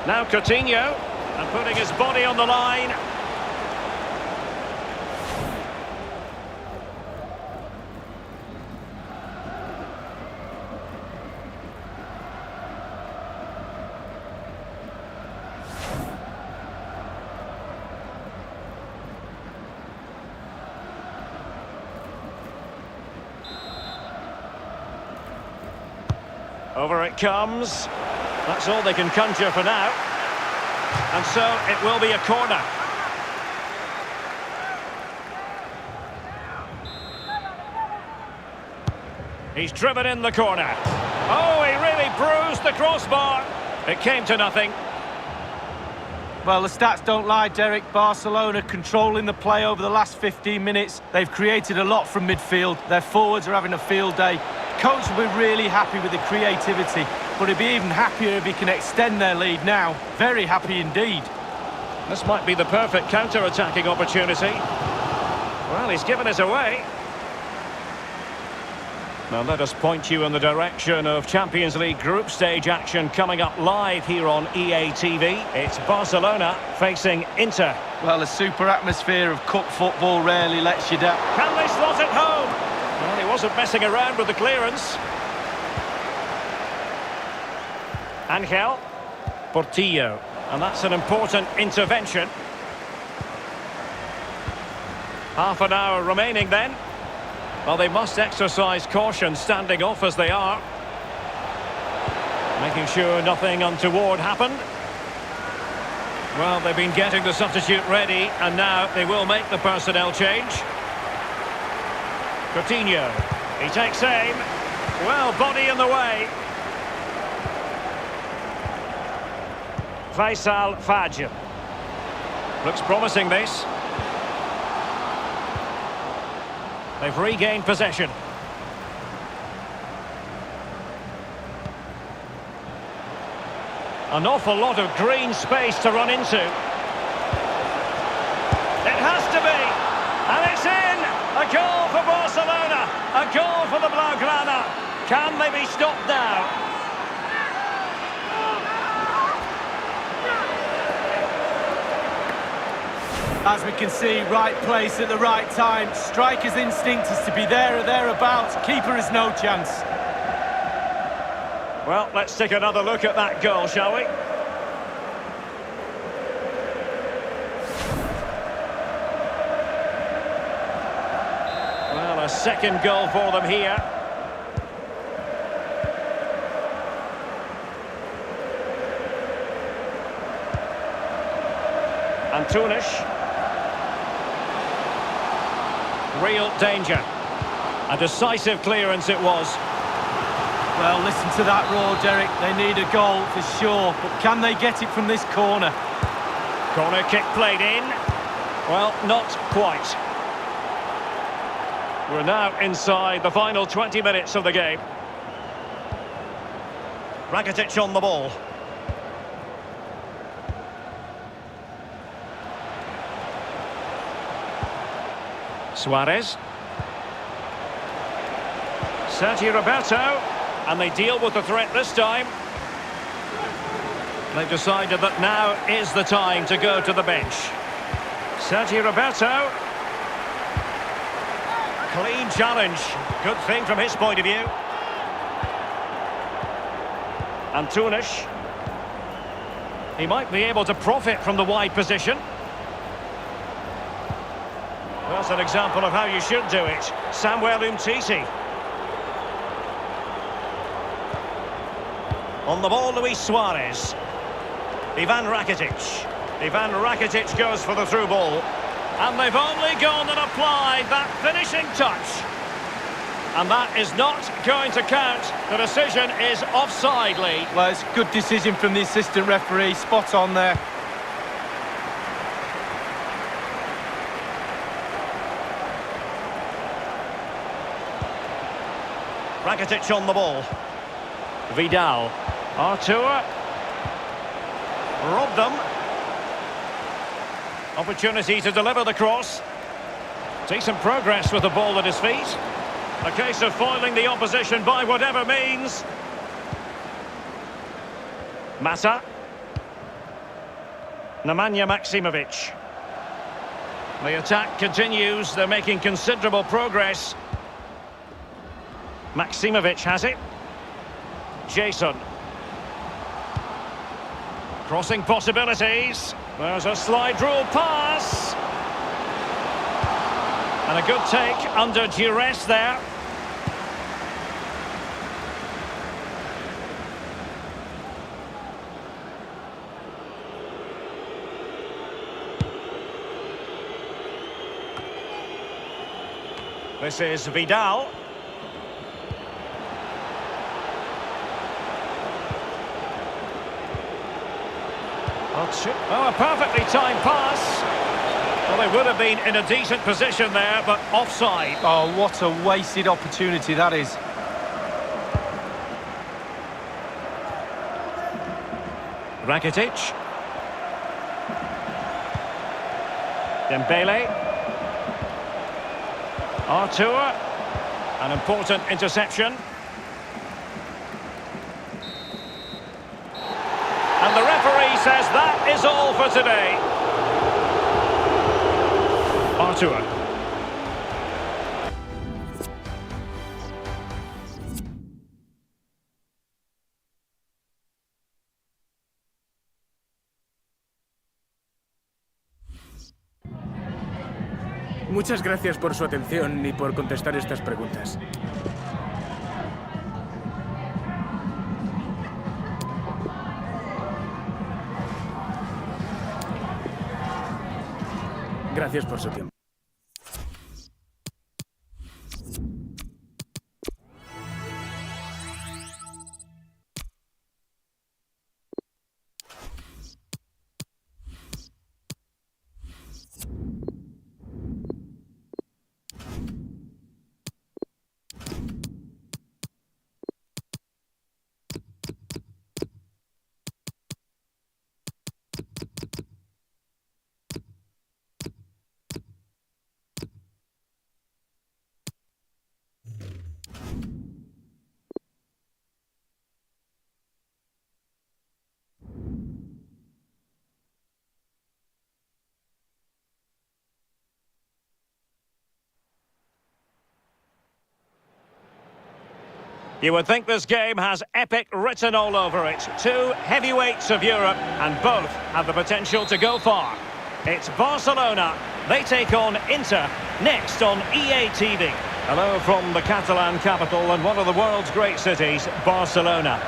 Now Coutinho. And putting his body on the line. Over it comes. That's all they can conjure for now. And so it will be a corner. He's driven in the corner. Oh, he really bruised the crossbar. It came to nothing. Well, the stats don't lie, Derek. Barcelona controlling the play over the last 15 minutes. They've created a lot from midfield. Their forwards are having a field day. Coach will be really happy with the creativity, but he'll be even happier if he can extend their lead now. Very happy indeed. This might be the perfect counter-attacking opportunity. Well, he's given it away. Now let us point you in the direction of Champions League group stage action coming up live here on EA TV. It's Barcelona facing Inter. Well, a super atmosphere of cup football rarely lets you down. Can they slot it home? Well, he wasn't messing around with the clearance. Angel. Portillo. And that's an important intervention. Half an hour remaining then. Well, they must exercise caution standing off as they are. Making sure nothing untoward happened. Well, they've been getting the substitute ready, and now they will make the personnel change. Coutinho, he takes aim. Well, body in the way. Faisal Fajr. Looks promising, this. They've regained possession. An awful lot of green space to run into. It has to be. And it's in! A goal for Barcelona. A goal for the Blaugrana. Can they be stopped now? As we can see, right place at the right time. Striker's instinct is to be there or thereabouts. Keeper has no chance. Well, let's take another look at that goal, shall we? Well, a second goal for them here. Antunes. Real danger. A decisive clearance it was. Well, listen to that roar, Derek. They need a goal for sure, but can they get it from this corner? Corner kick played in. Well, not quite. We're now inside the final 20 minutes of the game. Rakitic on the ball. Suarez. Sergio Roberto. And they deal with the threat this time. They've decided that now is the time to go to the bench. Sergio Roberto. Clean challenge. Good thing from his point of view. Antunes. He might be able to profit from the wide position. That's an example of how you should do it. Samuel Umtiti. On the ball, Luis Suarez. Ivan Rakitic. Ivan Rakitic goes for the through ball. And they've only gone and applied that finishing touch. And that is not going to count. The decision is offside, Lee. Well, it's a good decision from the assistant referee. Spot on there. Rakitic on the ball. Vidal. Artur. Robbed them. Opportunity to deliver the cross. Decent progress with the ball at his feet. A case of foiling the opposition by whatever means. Mata. Nemanja Maksimovic. The attack continues. They're making considerable progress. Maksimovic has it. Jason. Crossing possibilities. There's a slide rule pass. And a good take under duress there. This is Vidal. Oh, a perfectly timed pass. Well, they would have been in a decent position there, but offside. Oh, what a wasted opportunity that is. Rakitic. Dembele. Artur. An important interception. And the referee says that is all for today. Artur. Muchas gracias por su atención y por contestar estas preguntas. Gracias por su tiempo. You would think this game has epic written all over it. Two heavyweights of Europe, and both have the potential to go far. It's Barcelona. They take on Inter next on EA TV. Hello from the Catalan capital and one of the world's great cities, Barcelona.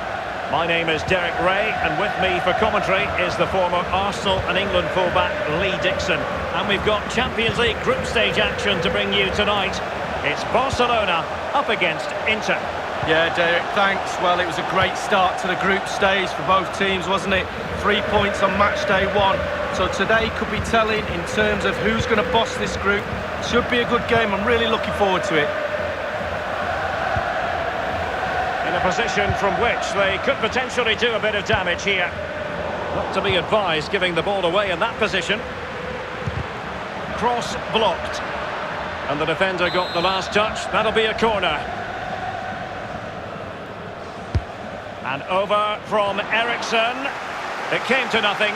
My name is Derek Ray, and with me for commentary is the former Arsenal and England fullback Lee Dixon. And we've got Champions League group stage action to bring you tonight. It's Barcelona up against Inter. Yeah, Derek, thanks. Well, it was a great start to the group stage for both teams, wasn't it? 3 points on match day 1. So today could be telling in terms of who's going to boss this group. Should be a good game. I'm really looking forward to it. In a position from which they could potentially do a bit of damage here. Not to be advised giving the ball away in that position. Cross blocked. And the defender got the last touch. That'll be a corner. And over from Eriksson. It came to nothing.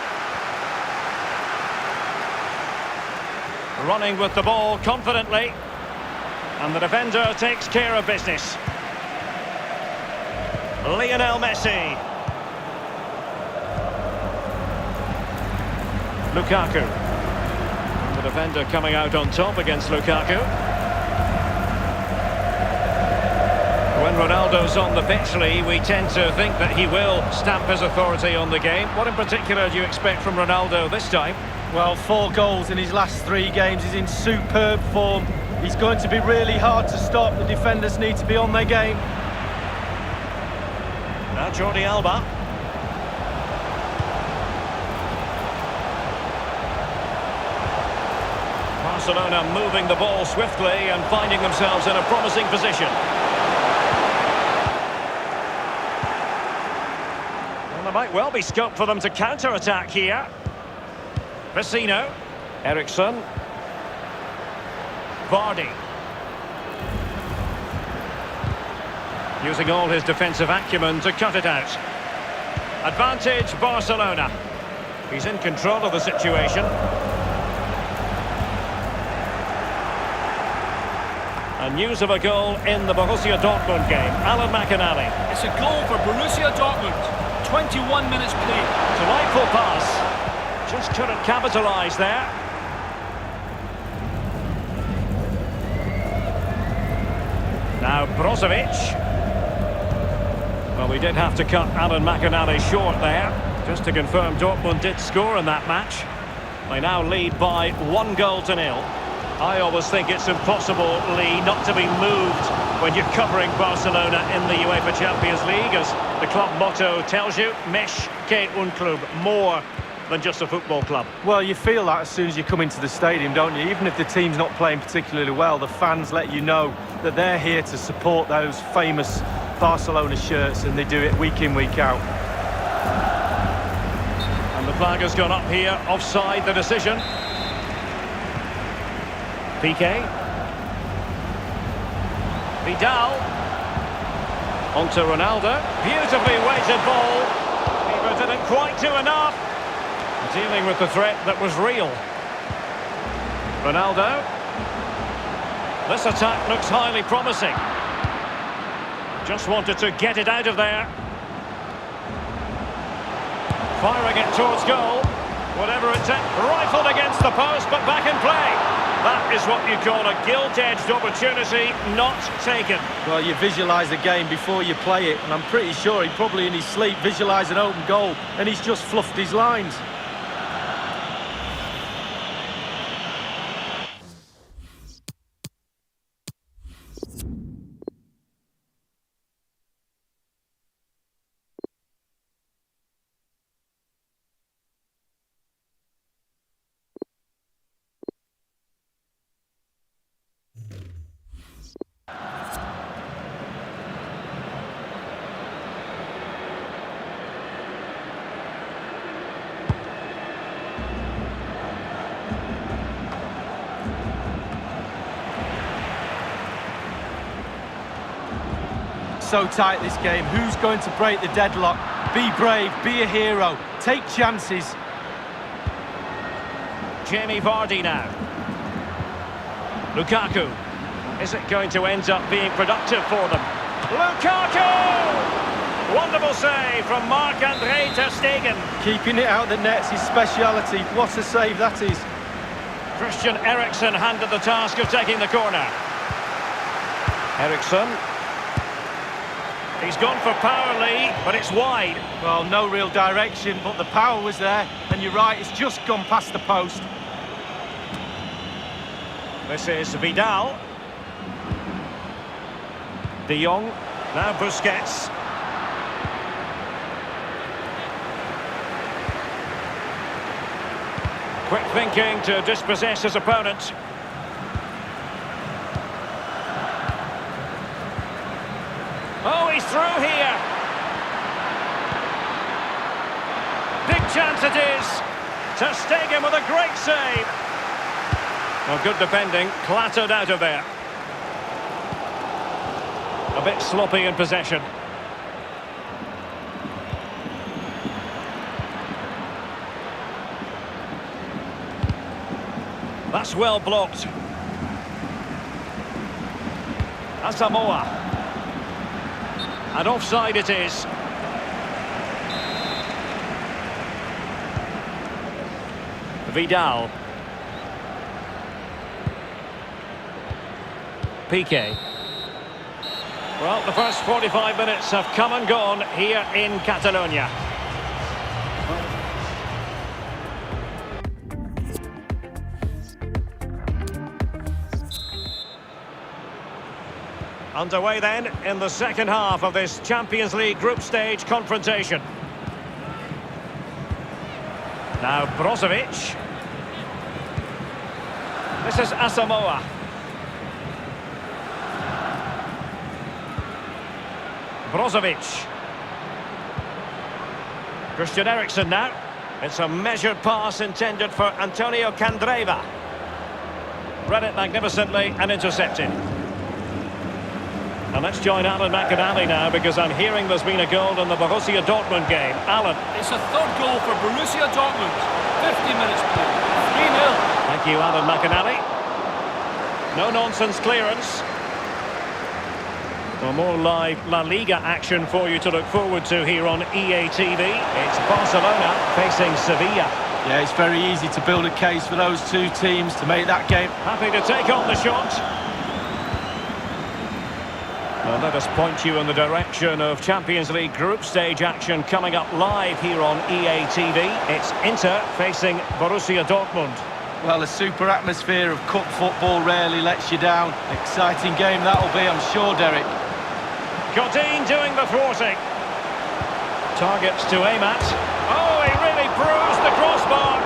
Running with the ball confidently. And the defender takes care of business. Lionel Messi. Lukaku. The defender coming out on top against Lukaku. When Ronaldo's on the pitch, Lee, we tend to think that he will stamp his authority on the game. What in particular do you expect from Ronaldo this time? Well, 4 goals in his last 3 games. He's in superb form. He's going to be really hard to stop. The defenders need to be on their game. Now Jordi Alba. Barcelona moving the ball swiftly and finding themselves in a promising position. There might well be scope for them to counter-attack here. Vecino. Eriksson. Vardy. Using all his defensive acumen to cut it out. Advantage Barcelona. He's in control of the situation. And news of a goal in the Borussia Dortmund game. Alan McInally. It's a goal for Borussia Dortmund. 21 minutes played. Delightful pass. Just couldn't capitalise there. Now Brozovic. Well, we did have to cut Alan McInally short there. Just to confirm, Dortmund did score in that match. They now lead by 1-0. I always think it's impossible, Lee, not to be moved when you're covering Barcelona in the UEFA Champions League, as the club motto tells you, Més que un club, more than just a football club. Well, you feel that as soon as you come into the stadium, don't you? Even if the team's not playing particularly well, the fans let you know that they're here to support those famous Barcelona shirts, and they do it week in, week out. And the flag has gone up here, offside the decision. Piqué. Vidal. Onto Ronaldo. Beautifully weighted ball. Keeper didn't quite do enough. Dealing with the threat that was real. Ronaldo. This attack looks highly promising. Just wanted to get it out of there. Firing it towards goal. Whatever it takes. Rifled against the post, but back in play. That is what you call a gilt-edged opportunity not taken. Well, you visualise the game before you play it, and I'm pretty sure he probably in his sleep visualised an open goal, and he's just fluffed his lines. so tight, this game. Who's going to break the deadlock? Be brave, be a hero, take chances. Jamie Vardy now. Lukaku. Is it going to end up being productive for them? Lukaku! Wonderful save from Marc-Andre ter Stegen. Keeping it out the net's his speciality. What a save that is. Christian Eriksen handed the task of taking the corner. Eriksen. He's gone for power, Lee, but it's wide. Well, no real direction, but the power was there. And you're right, it's just gone past the post. This is Vidal. De Jong. Now Busquets. Quick thinking to dispossess his opponent. Oh, he's through here. Big chance it is. Ter Stegen with a great save. Well, good defending, clattered out of there. A bit sloppy in possession. That's well blocked. Asamoah. And offside it is. Vidal. Piqué. Well, the first 45 minutes have come and gone here in Catalonia. Underway then in the second half of this Champions League group stage confrontation. Now Brozovic. This is Asamoah. Brozovic. Christian Eriksen now. It's a measured pass intended for Antonio Candreva. Read it magnificently and intercepted. And let's join Alan McAnally now, because I'm hearing there's been a goal in the Borussia Dortmund game. Alan. It's a third goal for Borussia Dortmund. 50 minutes played. 3-0. Thank you, Alan McAnally. No-nonsense clearance. Well, more live La Liga action for you to look forward to here on EA TV. It's Barcelona facing Sevilla. Yeah, it's very easy to build a case for those two teams to make that game. Happy to take on the shot. Well, let us point you in the direction of Champions League group stage action coming up live here on EA TV. It's Inter facing Borussia Dortmund. Well, a super atmosphere of cup football rarely lets you down. Exciting game that'll be, I'm sure, Derek. Godin doing the thwarting. Targets to aim at. Oh, he really bruised the crossbar.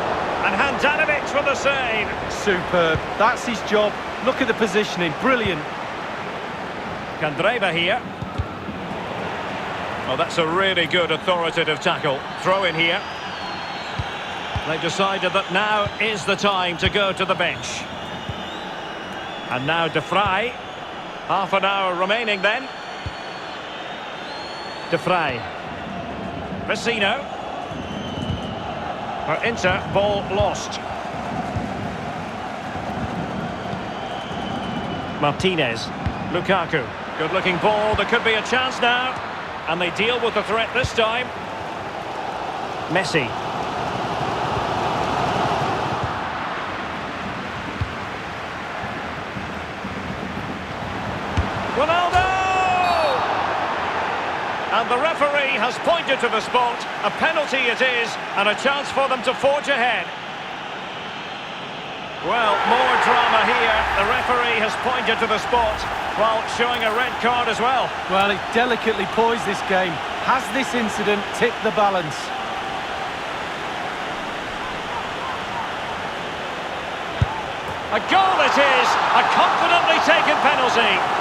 And Handanovic for the save. Superb. That's his job. Look at the positioning. Brilliant. Candreva here. Well, that's a really good authoritative tackle. Throw in here. They've decided that now is the time to go to the bench. And now De Vrij. Half an hour remaining then. De Vrij. Vecino. For Inter, ball lost. Martinez. Lukaku. Good-looking ball. There could be a chance now. And they deal with the threat this time. Messi. Ronaldo! And the referee has pointed to the spot. A penalty it is, and a chance for them to forge ahead. Well, more drama here. The referee has pointed to the spot while showing a red card as well. Well, it delicately poised this game. Has this incident tipped the balance? A goal it is! A confidently taken penalty.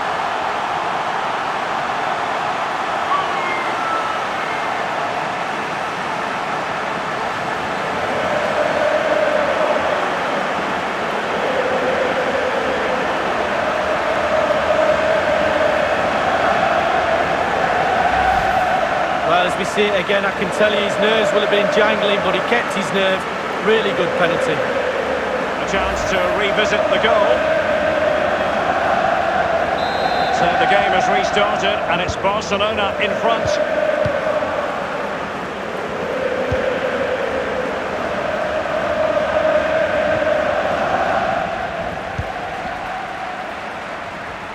see it again, I can tell you his nerves will have been jangling, but he kept his nerve. Really good penalty. A chance to revisit the goal. So the game has restarted and it's Barcelona in front.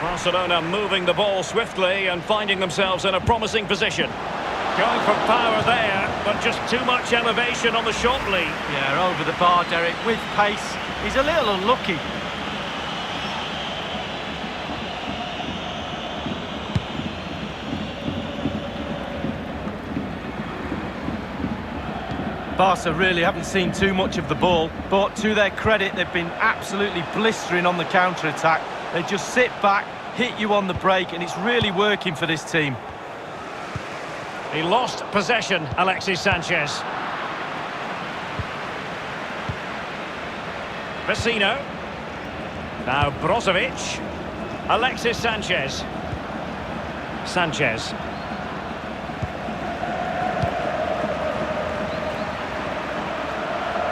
Barcelona moving the ball swiftly and finding themselves in a promising position. Going for power there, but just too much elevation on the short lead. Yeah, over the bar, Derek, with pace. He's a little unlucky. Barca really haven't seen too much of the ball, but to their credit, they've been absolutely blistering on the counter-attack. They just sit back, hit you on the break, and it's really working for this team. He lost possession, Alexis Sanchez. Vecino. Now Brozovic. Alexis Sanchez. Sanchez.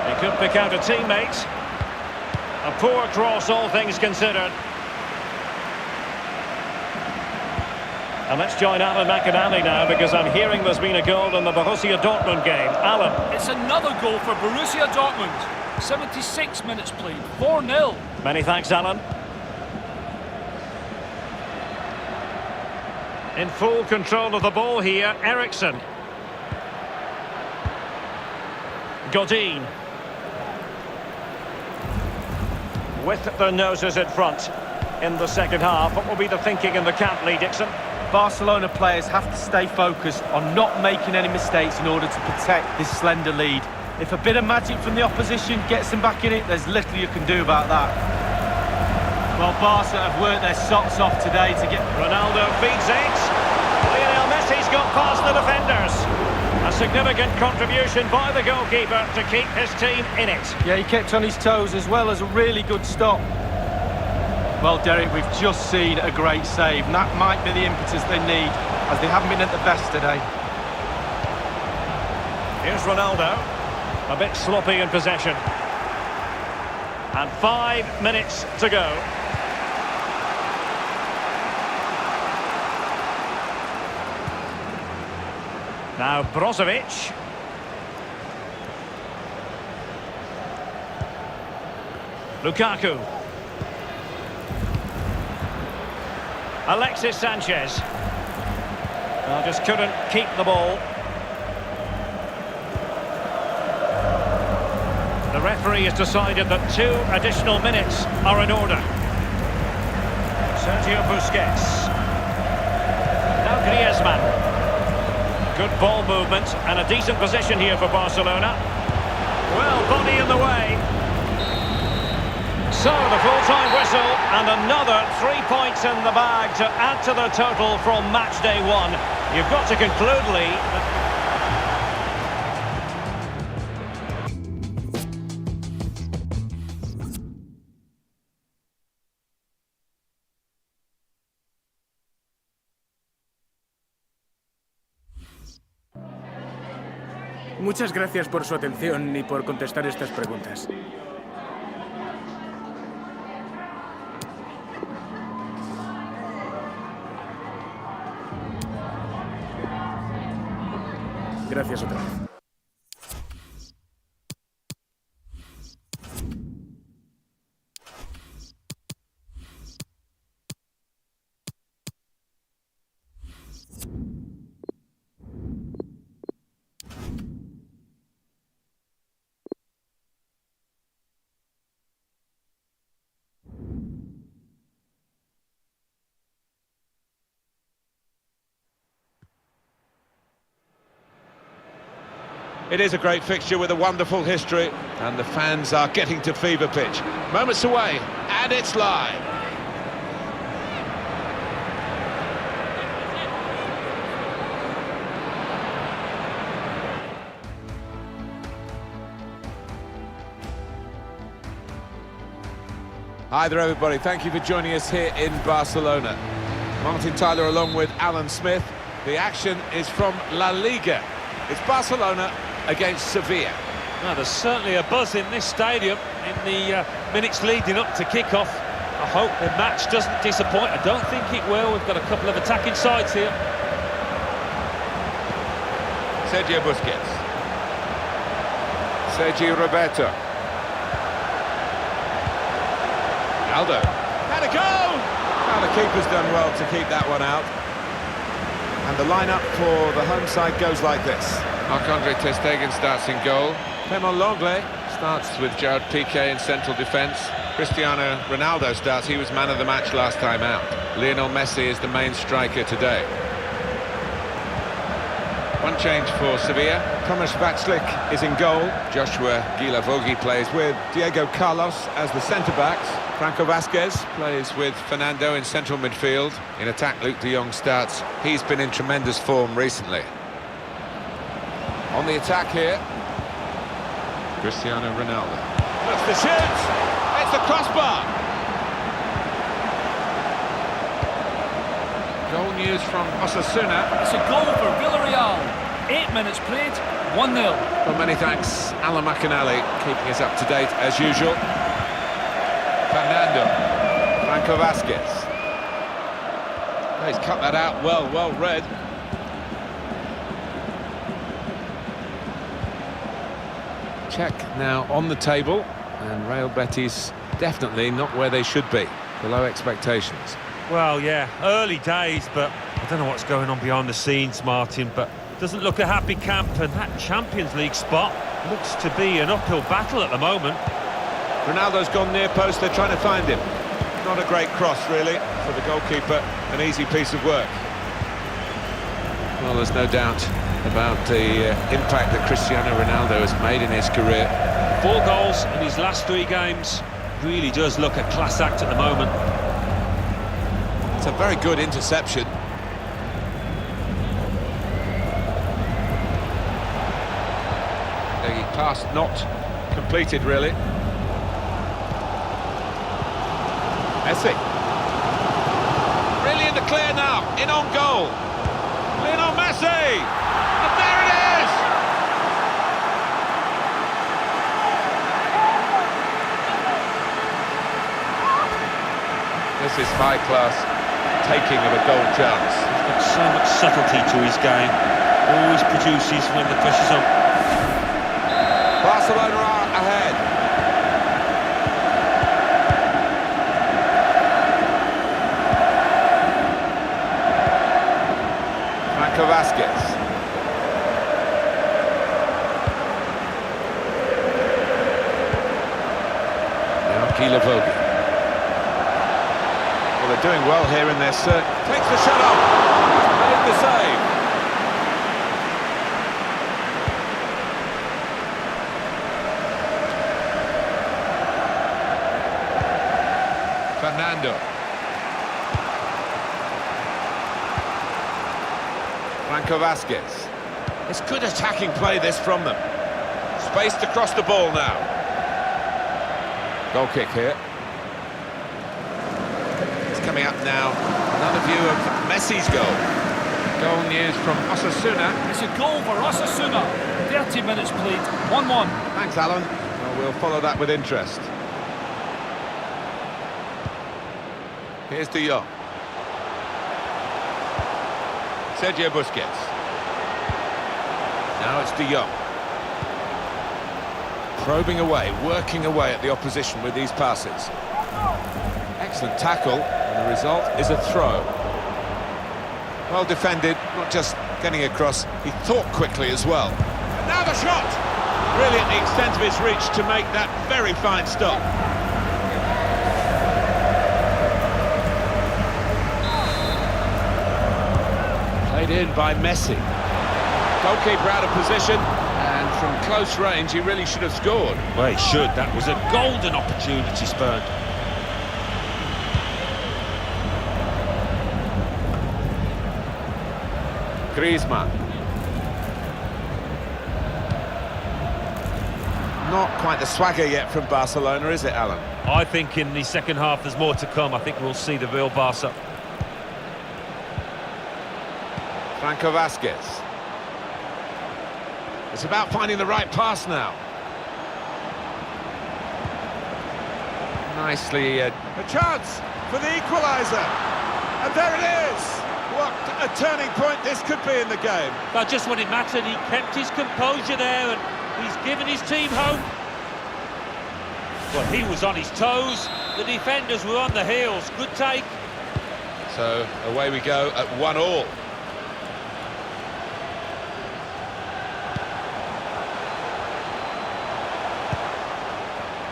He could pick out a teammate. A poor cross, all things considered. And let's join Alan McAnally now, because I'm hearing there's been a goal in the Borussia Dortmund game. Alan. It's another goal for Borussia Dortmund. 76 minutes played, 4-0. Many thanks, Alan. In full control of the ball here, Eriksson. Godin. With their noses in front in the second half. What will be the thinking in the camp, Lee Dixon? Barcelona players have to stay focused on not making any mistakes in order to protect this slender lead. If a bit of magic from the opposition gets them back in it, there's little you can do about that. Well, Barca have worked their socks off today to get... Ronaldo feeds it. Lionel Messi's got past the defenders. A significant contribution by the goalkeeper to keep his team in it. Yeah, he kept on his toes as well as a really good stop. Well, Derek, we've just seen a great save, and that might be the impetus they need, as they haven't been at the best today. Here's Ronaldo, a bit sloppy in possession. And 5 minutes to go. Now Brozovic. Lukaku. Alexis Sanchez. Just couldn't keep the ball. The referee has decided that 2 additional minutes are in order. Sergio Busquets. Now Griezmann. Good ball movement and a decent position here for Barcelona. Well, body in the way. So, the full-time whistle and another 3 points in the bag to add to the total from match day 1. You've got to conclude, Lee. Muchas gracias por su atención y por contestar estas preguntas. Gracias otra vez. It is a great fixture with a wonderful history, and the fans are getting to fever pitch. Moments away, and it's live. Hi there, everybody. Thank you for joining us here in Barcelona. Martin Tyler along with Alan Smith. The action is from La Liga. It's Barcelona against Sevilla. Now, there's certainly a buzz in this stadium in the minutes leading up to kick-off. I hope the match doesn't disappoint. I don't think it will. We've got a couple of attacking sides here. Sergio Busquets. Sergio Roberto. Aldo. Had a goal! Well, the keeper's done well to keep that one out. And the lineup for the home side goes like this. Marc-Andre ter Stegen starts in goal. Clément Lenglet starts with Gerard Piqué in central defence. Cristiano Ronaldo starts. He was man of the match last time out. Lionel Messi is the main striker today. One change for Sevilla. Thomas Vaclik is in goal. Joshua Guilavogui plays with Diego Carlos as the centre-backs. Franco Vázquez plays with Fernando in central midfield. In attack, Luke de Jong starts. He's been in tremendous form recently. On the attack here, Cristiano Ronaldo. That's the shoot! It's the crossbar! Goal news from Osasuna. It's a goal for Villarreal. 8 minutes played, 1-0. Well, many thanks, Alan McInally, keeping us up to date as usual. Fernando. Franco Vázquez. He's cut that out well read. Check now on the table, and Real Betis definitely not where they should be, below expectations. Well, yeah, early days, but I don't know what's going on behind the scenes, Martin, but doesn't look a happy camp, and that Champions League spot looks to be an uphill battle at the moment. Ronaldo's gone near post, they're trying to find him. Not a great cross, really, for the goalkeeper, an easy piece of work. Well, there's no doubt about the impact that Cristiano Ronaldo has made in his career. 4 goals in his last 3 games. Really does look a class act at the moment. It's a very good interception. The pass not completed, really. Messi. Really in the clear now, in on goal. Lionel Messi! And there it is! This is high-class taking of a goal chance. He's got so much subtlety to his game. Always produces when the pressure's on. Barcelona are ahead. Franco Vázquez. Now Guilavogui. Well, they're doing well here in their search. Takes the shot off. Made the save. Fernando. Franco Vázquez. It's good attacking play, this, from them. Space to cross the ball now. Goal kick here. It's coming up now. Another view of Messi's goal. Goal news from Osasuna. It's a goal for Osasuna. 30 minutes played, 1-1. Thanks, Alan. Well, we'll follow that with interest. Here's De Jong. Sergio Busquets. Now it's De Jong. Probing away, working away at the opposition with these passes. Excellent tackle, and the result is a throw. Well defended, not just getting across, he thought quickly as well. And now the shot! Really at the extent of his reach to make that very fine stop. Played in by Messi. Goalkeeper out of position, and from close range he really should have scored. Well, he should. That was a golden opportunity spurned. Griezmann. Not quite the swagger yet from Barcelona, is it, Alan? I think in the second half there's more to come. I think we'll see the real Barca. Franco Vázquez. It's about finding the right pass now. Nicely... A chance for the equaliser. And there it is. What a turning point this could be in the game. But just when it mattered, he kept his composure there and he's given his team hope. Well, he was on his toes. The defenders were on the heels. Good take. So away we go at 1-1.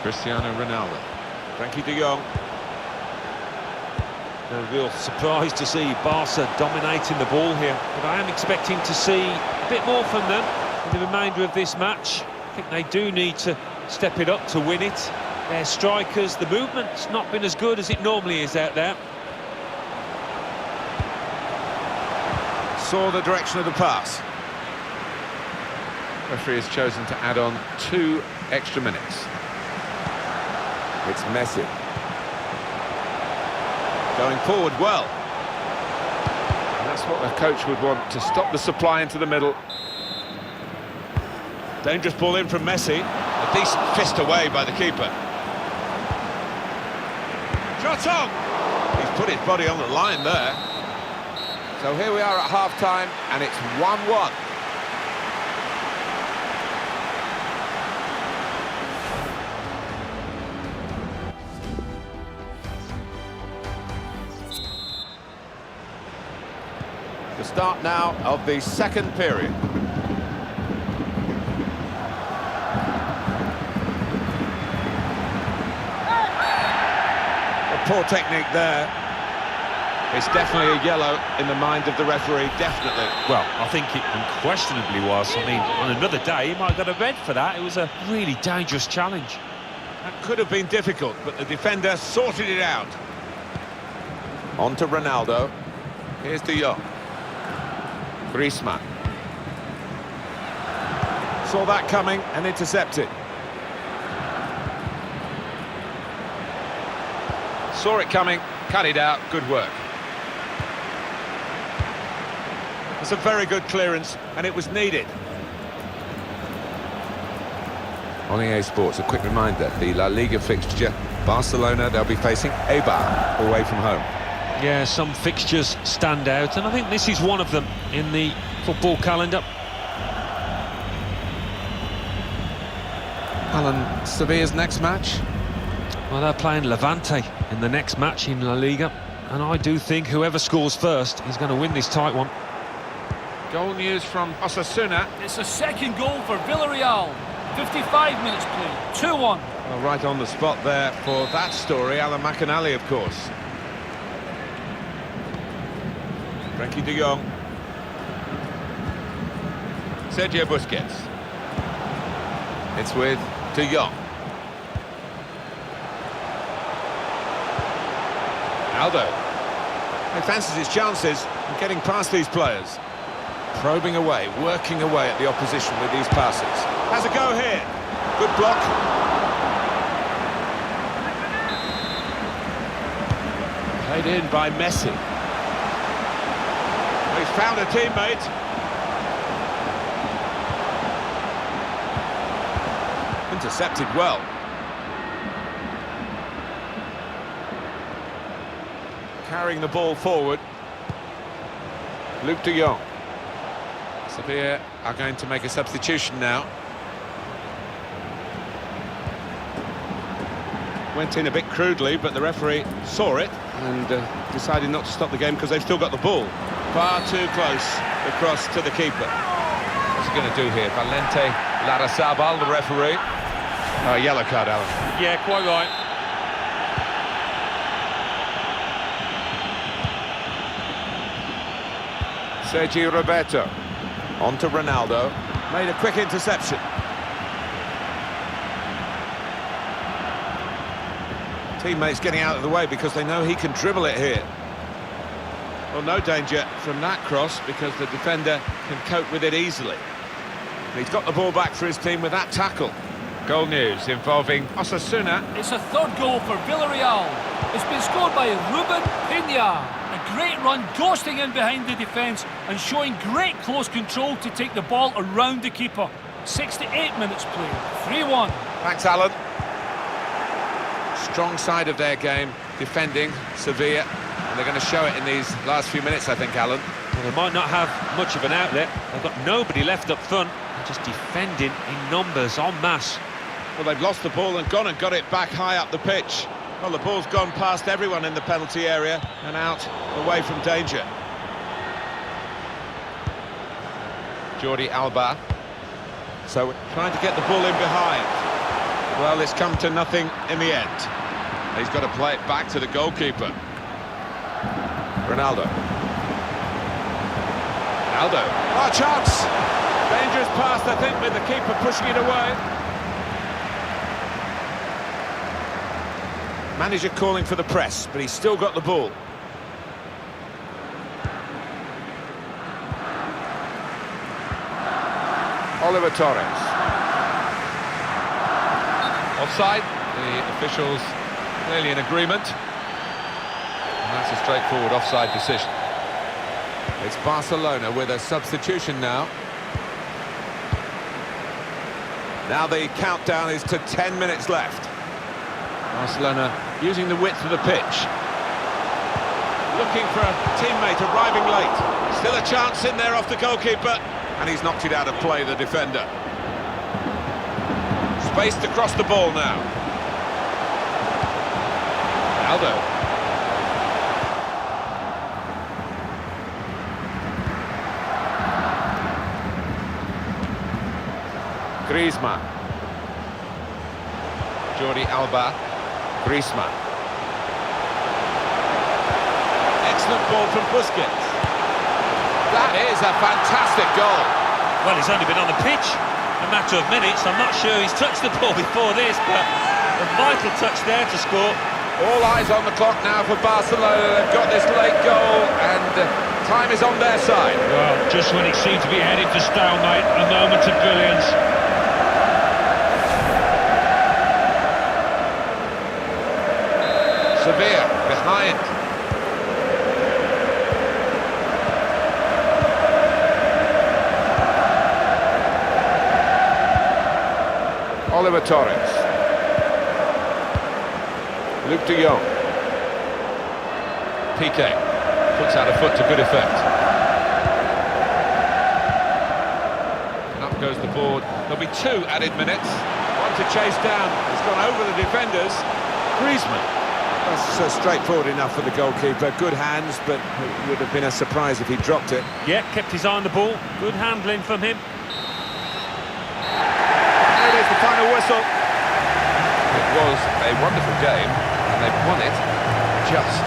Cristiano Ronaldo. Frankie de Jong. A real surprise to see Barca dominating the ball here, but I am expecting to see a bit more from them in the remainder of this match. I think they do need to step it up to win it. Their strikers, the movement's not been as good as it normally is out there. Saw the direction of the pass. Referee has chosen to add on 2 extra minutes. It's Messi. Going forward well. And that's what the coach would want, to stop the supply into the middle. Dangerous ball in from Messi. A decent fist away by the keeper. Shot on! He's put his body on the line there. So here we are at half-time, and it's 1-1. The start now of the second period. Poor technique there. It's definitely a yellow in the mind of the referee, definitely. Well, I think it unquestionably was. I mean, on another day, he might have got a red for that. It was a really dangerous challenge. That could have been difficult, but the defender sorted it out. On to Ronaldo. Here's De Jong. Griezmann. Saw that coming and intercepted. Saw it coming, cut it out, good work. It's a very good clearance, and it was needed. On EA Sports, a quick reminder, the La Liga fixture, Barcelona, they'll be facing Eibar away from home. Yeah, some fixtures stand out, and I think this is one of them in the football calendar. Alan, Sevilla's next match? Well, they're playing Levante in the next match in La Liga, and I do think whoever scores first is going to win this tight one. Goal news from Osasuna. It's a second goal for Villarreal. 55 minutes played, 2-1. Well, right on the spot there for that story, Alan McInally, of course. Frankie de Jong. Sergio Busquets. It's with de Jong. Aldo. He fancies his chances of getting past these players. Probing away, working away at the opposition with these passes. Has a go here. Good block. Played in by Messi. He's found a teammate. Intercepted well. Carrying the ball forward. Luke de Jong. Sevilla are going to make a substitution now. Went in a bit crudely, but the referee saw it and decided not to stop the game because they've still got the ball. Far too close across to the keeper. What's he going to do here? Valente Larrazabal, the referee. Oh, yellow card, Alan. Yeah, quite right. Sergio Roberto. On to Ronaldo. Made a quick interception. Teammates getting out of the way because they know he can dribble it here. Well, no danger from that cross because the defender can cope with it easily. He's got the ball back for his team with that tackle. Goal news involving Osasuna. It's a third goal for Villarreal. It's been scored by Ruben Pena. A great run, ghosting in behind the defence and showing great close control to take the ball around the keeper. 68 minutes played. 3-1. Thanks, Alan. Strong side of their game, defending, Sevilla, and they're going to show it in these last few minutes, I think, Alan. Well, they might not have much of an outlet. They've got nobody left up front. They're just defending in numbers, en masse. Well, they've lost the ball and gone and got it back high up the pitch. Well, the ball's gone past everyone in the penalty area and out, away from danger. Jordi Alba. So trying to get the ball in behind. Well, it's come to nothing in the end. He's got to play it back to the goalkeeper. Ronaldo. Ronaldo. Oh, chance! Dangerous pass, I think, with the keeper pushing it away. Manager calling for the press, but he's still got the ball. Oliver Torres. Offside. The officials clearly in agreement. And that's a straightforward offside decision. It's Barcelona with a substitution now. Now the countdown is to 10 minutes left. Barcelona using the width of the pitch. Looking for a teammate arriving late. Still a chance in there off the goalkeeper. And he's knocked it out of play, the defender. Spaced across the ball now. Aldo. Griezmann. Jordi Alba. Griezmann. Excellent ball from Busquets. That is a fantastic goal. Well, he's only been on the pitch a matter of minutes. I'm not sure he's touched the ball before this, but a vital touch there to score. All eyes on the clock now for Barcelona. They've got this late goal and time is on their side. Well, just when it seemed to be heading to stalemate, a moment of brilliance. Sevilla behind. Oliver Torres. Luke de Jong. Piqué puts out a foot to good effect. And up goes the board. There'll be 2 added minutes. One to chase down. It's gone over the defenders. Griezmann. That's straightforward enough for the goalkeeper. Good hands, but it would have been a surprise if he dropped it. Yeah, kept his eye on the ball. Good handling from him. There it is, the final whistle. It was a wonderful game, and they've won it just.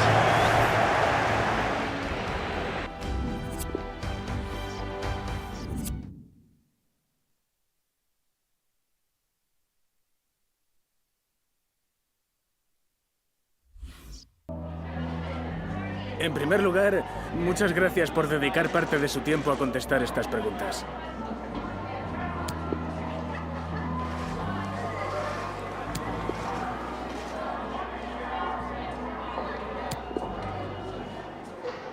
En primer lugar, muchas gracias por dedicar parte de su tiempo a contestar estas preguntas.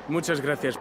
Muchas gracias.